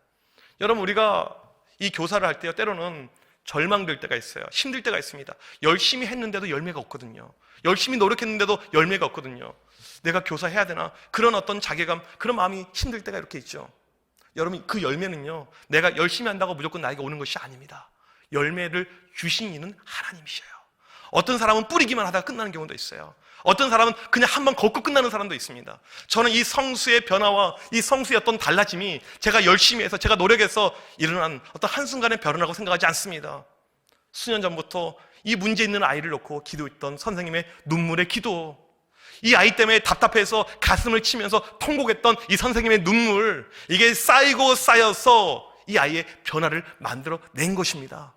여러분, 우리가 이 교사를 할 때요 때로는 절망될 때가 있어요. 힘들 때가 있습니다. 열심히 했는데도 열매가 없거든요. 열심히 노력했는데도 열매가 없거든요. 내가 교사해야 되나, 그런 어떤 자괴감, 그런 마음이 힘들 때가 이렇게 있죠. 여러분, 그 열매는요 내가 열심히 한다고 무조건 나에게 오는 것이 아닙니다. 열매를 주신 이는 하나님이셔요. 어떤 사람은 뿌리기만 하다가 끝나는 경우도 있어요. 어떤 사람은 그냥 한번 걷고 끝나는 사람도 있습니다. 저는 이 성수의 변화와 이 성수의 어떤 달라짐이 제가 열심히 해서 제가 노력해서 일어난 어떤 한순간의 변화라고 생각하지 않습니다. 수년 전부터 이 문제 있는 아이를 놓고 기도했던 선생님의 눈물의 기도, 이 아이 때문에 답답해서 가슴을 치면서 통곡했던 이 선생님의 눈물, 이게 쌓이고 쌓여서 이 아이의 변화를 만들어낸 것입니다.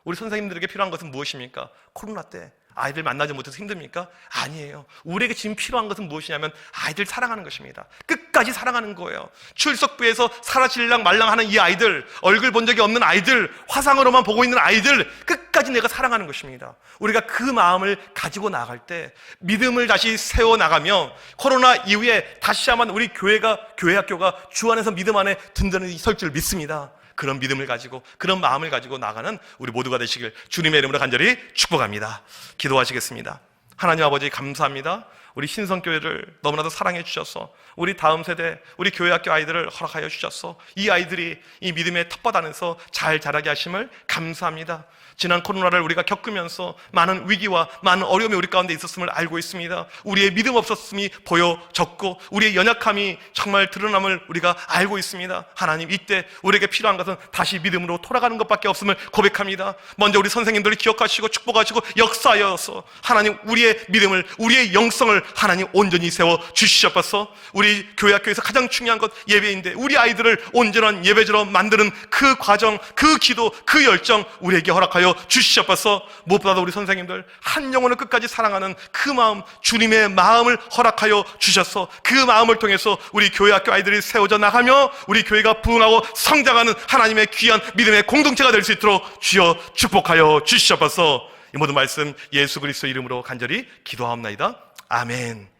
우리 선생님들에게 필요한 것은 무엇입니까? 코로나 때 아이들 만나지 못해서 힘듭니까? 아니에요. 우리에게 지금 필요한 것은 무엇이냐면 아이들 사랑하는 것입니다. 끝까지 사랑하는 거예요. 출석부에서 사라질랑 말랑하는 이 아이들, 얼굴 본 적이 없는 아이들, 화상으로만 보고 있는 아이들, 끝까지 내가 사랑하는 것입니다. 우리가 그 마음을 가지고 나갈 때 믿음을 다시 세워나가며 코로나 이후에 다시 한번 우리 교회학교가 주 안에서 믿음 안에 든든히 설 줄 믿습니다. 그런 믿음을 가지고, 그런 마음을 가지고 나가는 우리 모두가 되시길 주님의 이름으로 간절히 축복합니다. 기도하시겠습니다. 하나님 아버지, 감사합니다. 우리 신성교회를 너무나도 사랑해 주셔서 우리 다음 세대, 우리 교회학교 아이들을 허락하여 주셔서 이 아이들이 이 믿음의 텃밭 안에서 잘 자라게 하심을 감사합니다. 지난 코로나를 우리가 겪으면서 많은 위기와 많은 어려움이 우리 가운데 있었음을 알고 있습니다. 우리의 믿음 없었음이 보여졌고 우리의 연약함이 정말 드러남을 우리가 알고 있습니다. 하나님, 이때 우리에게 필요한 것은 다시 믿음으로 돌아가는 것밖에 없음을 고백합니다. 먼저 우리 선생님들을 기억하시고 축복하시고 역사하여서 하나님, 우리의 믿음을, 우리의 영성을 하나님 온전히 세워 주시옵소서. 우리 교회학교에서 가장 중요한 것 예배인데 우리 아이들을 온전한 예배자로 만드는 그 과정, 그 기도, 그 열정 우리에게 허락하여 주시옵소서. 무엇보다도 우리 선생님들 한 영혼을 끝까지 사랑하는 그 마음, 주님의 마음을 허락하여 주셔서 그 마음을 통해서 우리 교회학교 아이들이 세워져 나가며 우리 교회가 부흥하고 성장하는 하나님의 귀한 믿음의 공동체가 될 수 있도록 주여 축복하여 주시옵소서. 이 모든 말씀 예수 그리스도 이름으로 간절히 기도하옵나이다. 아멘.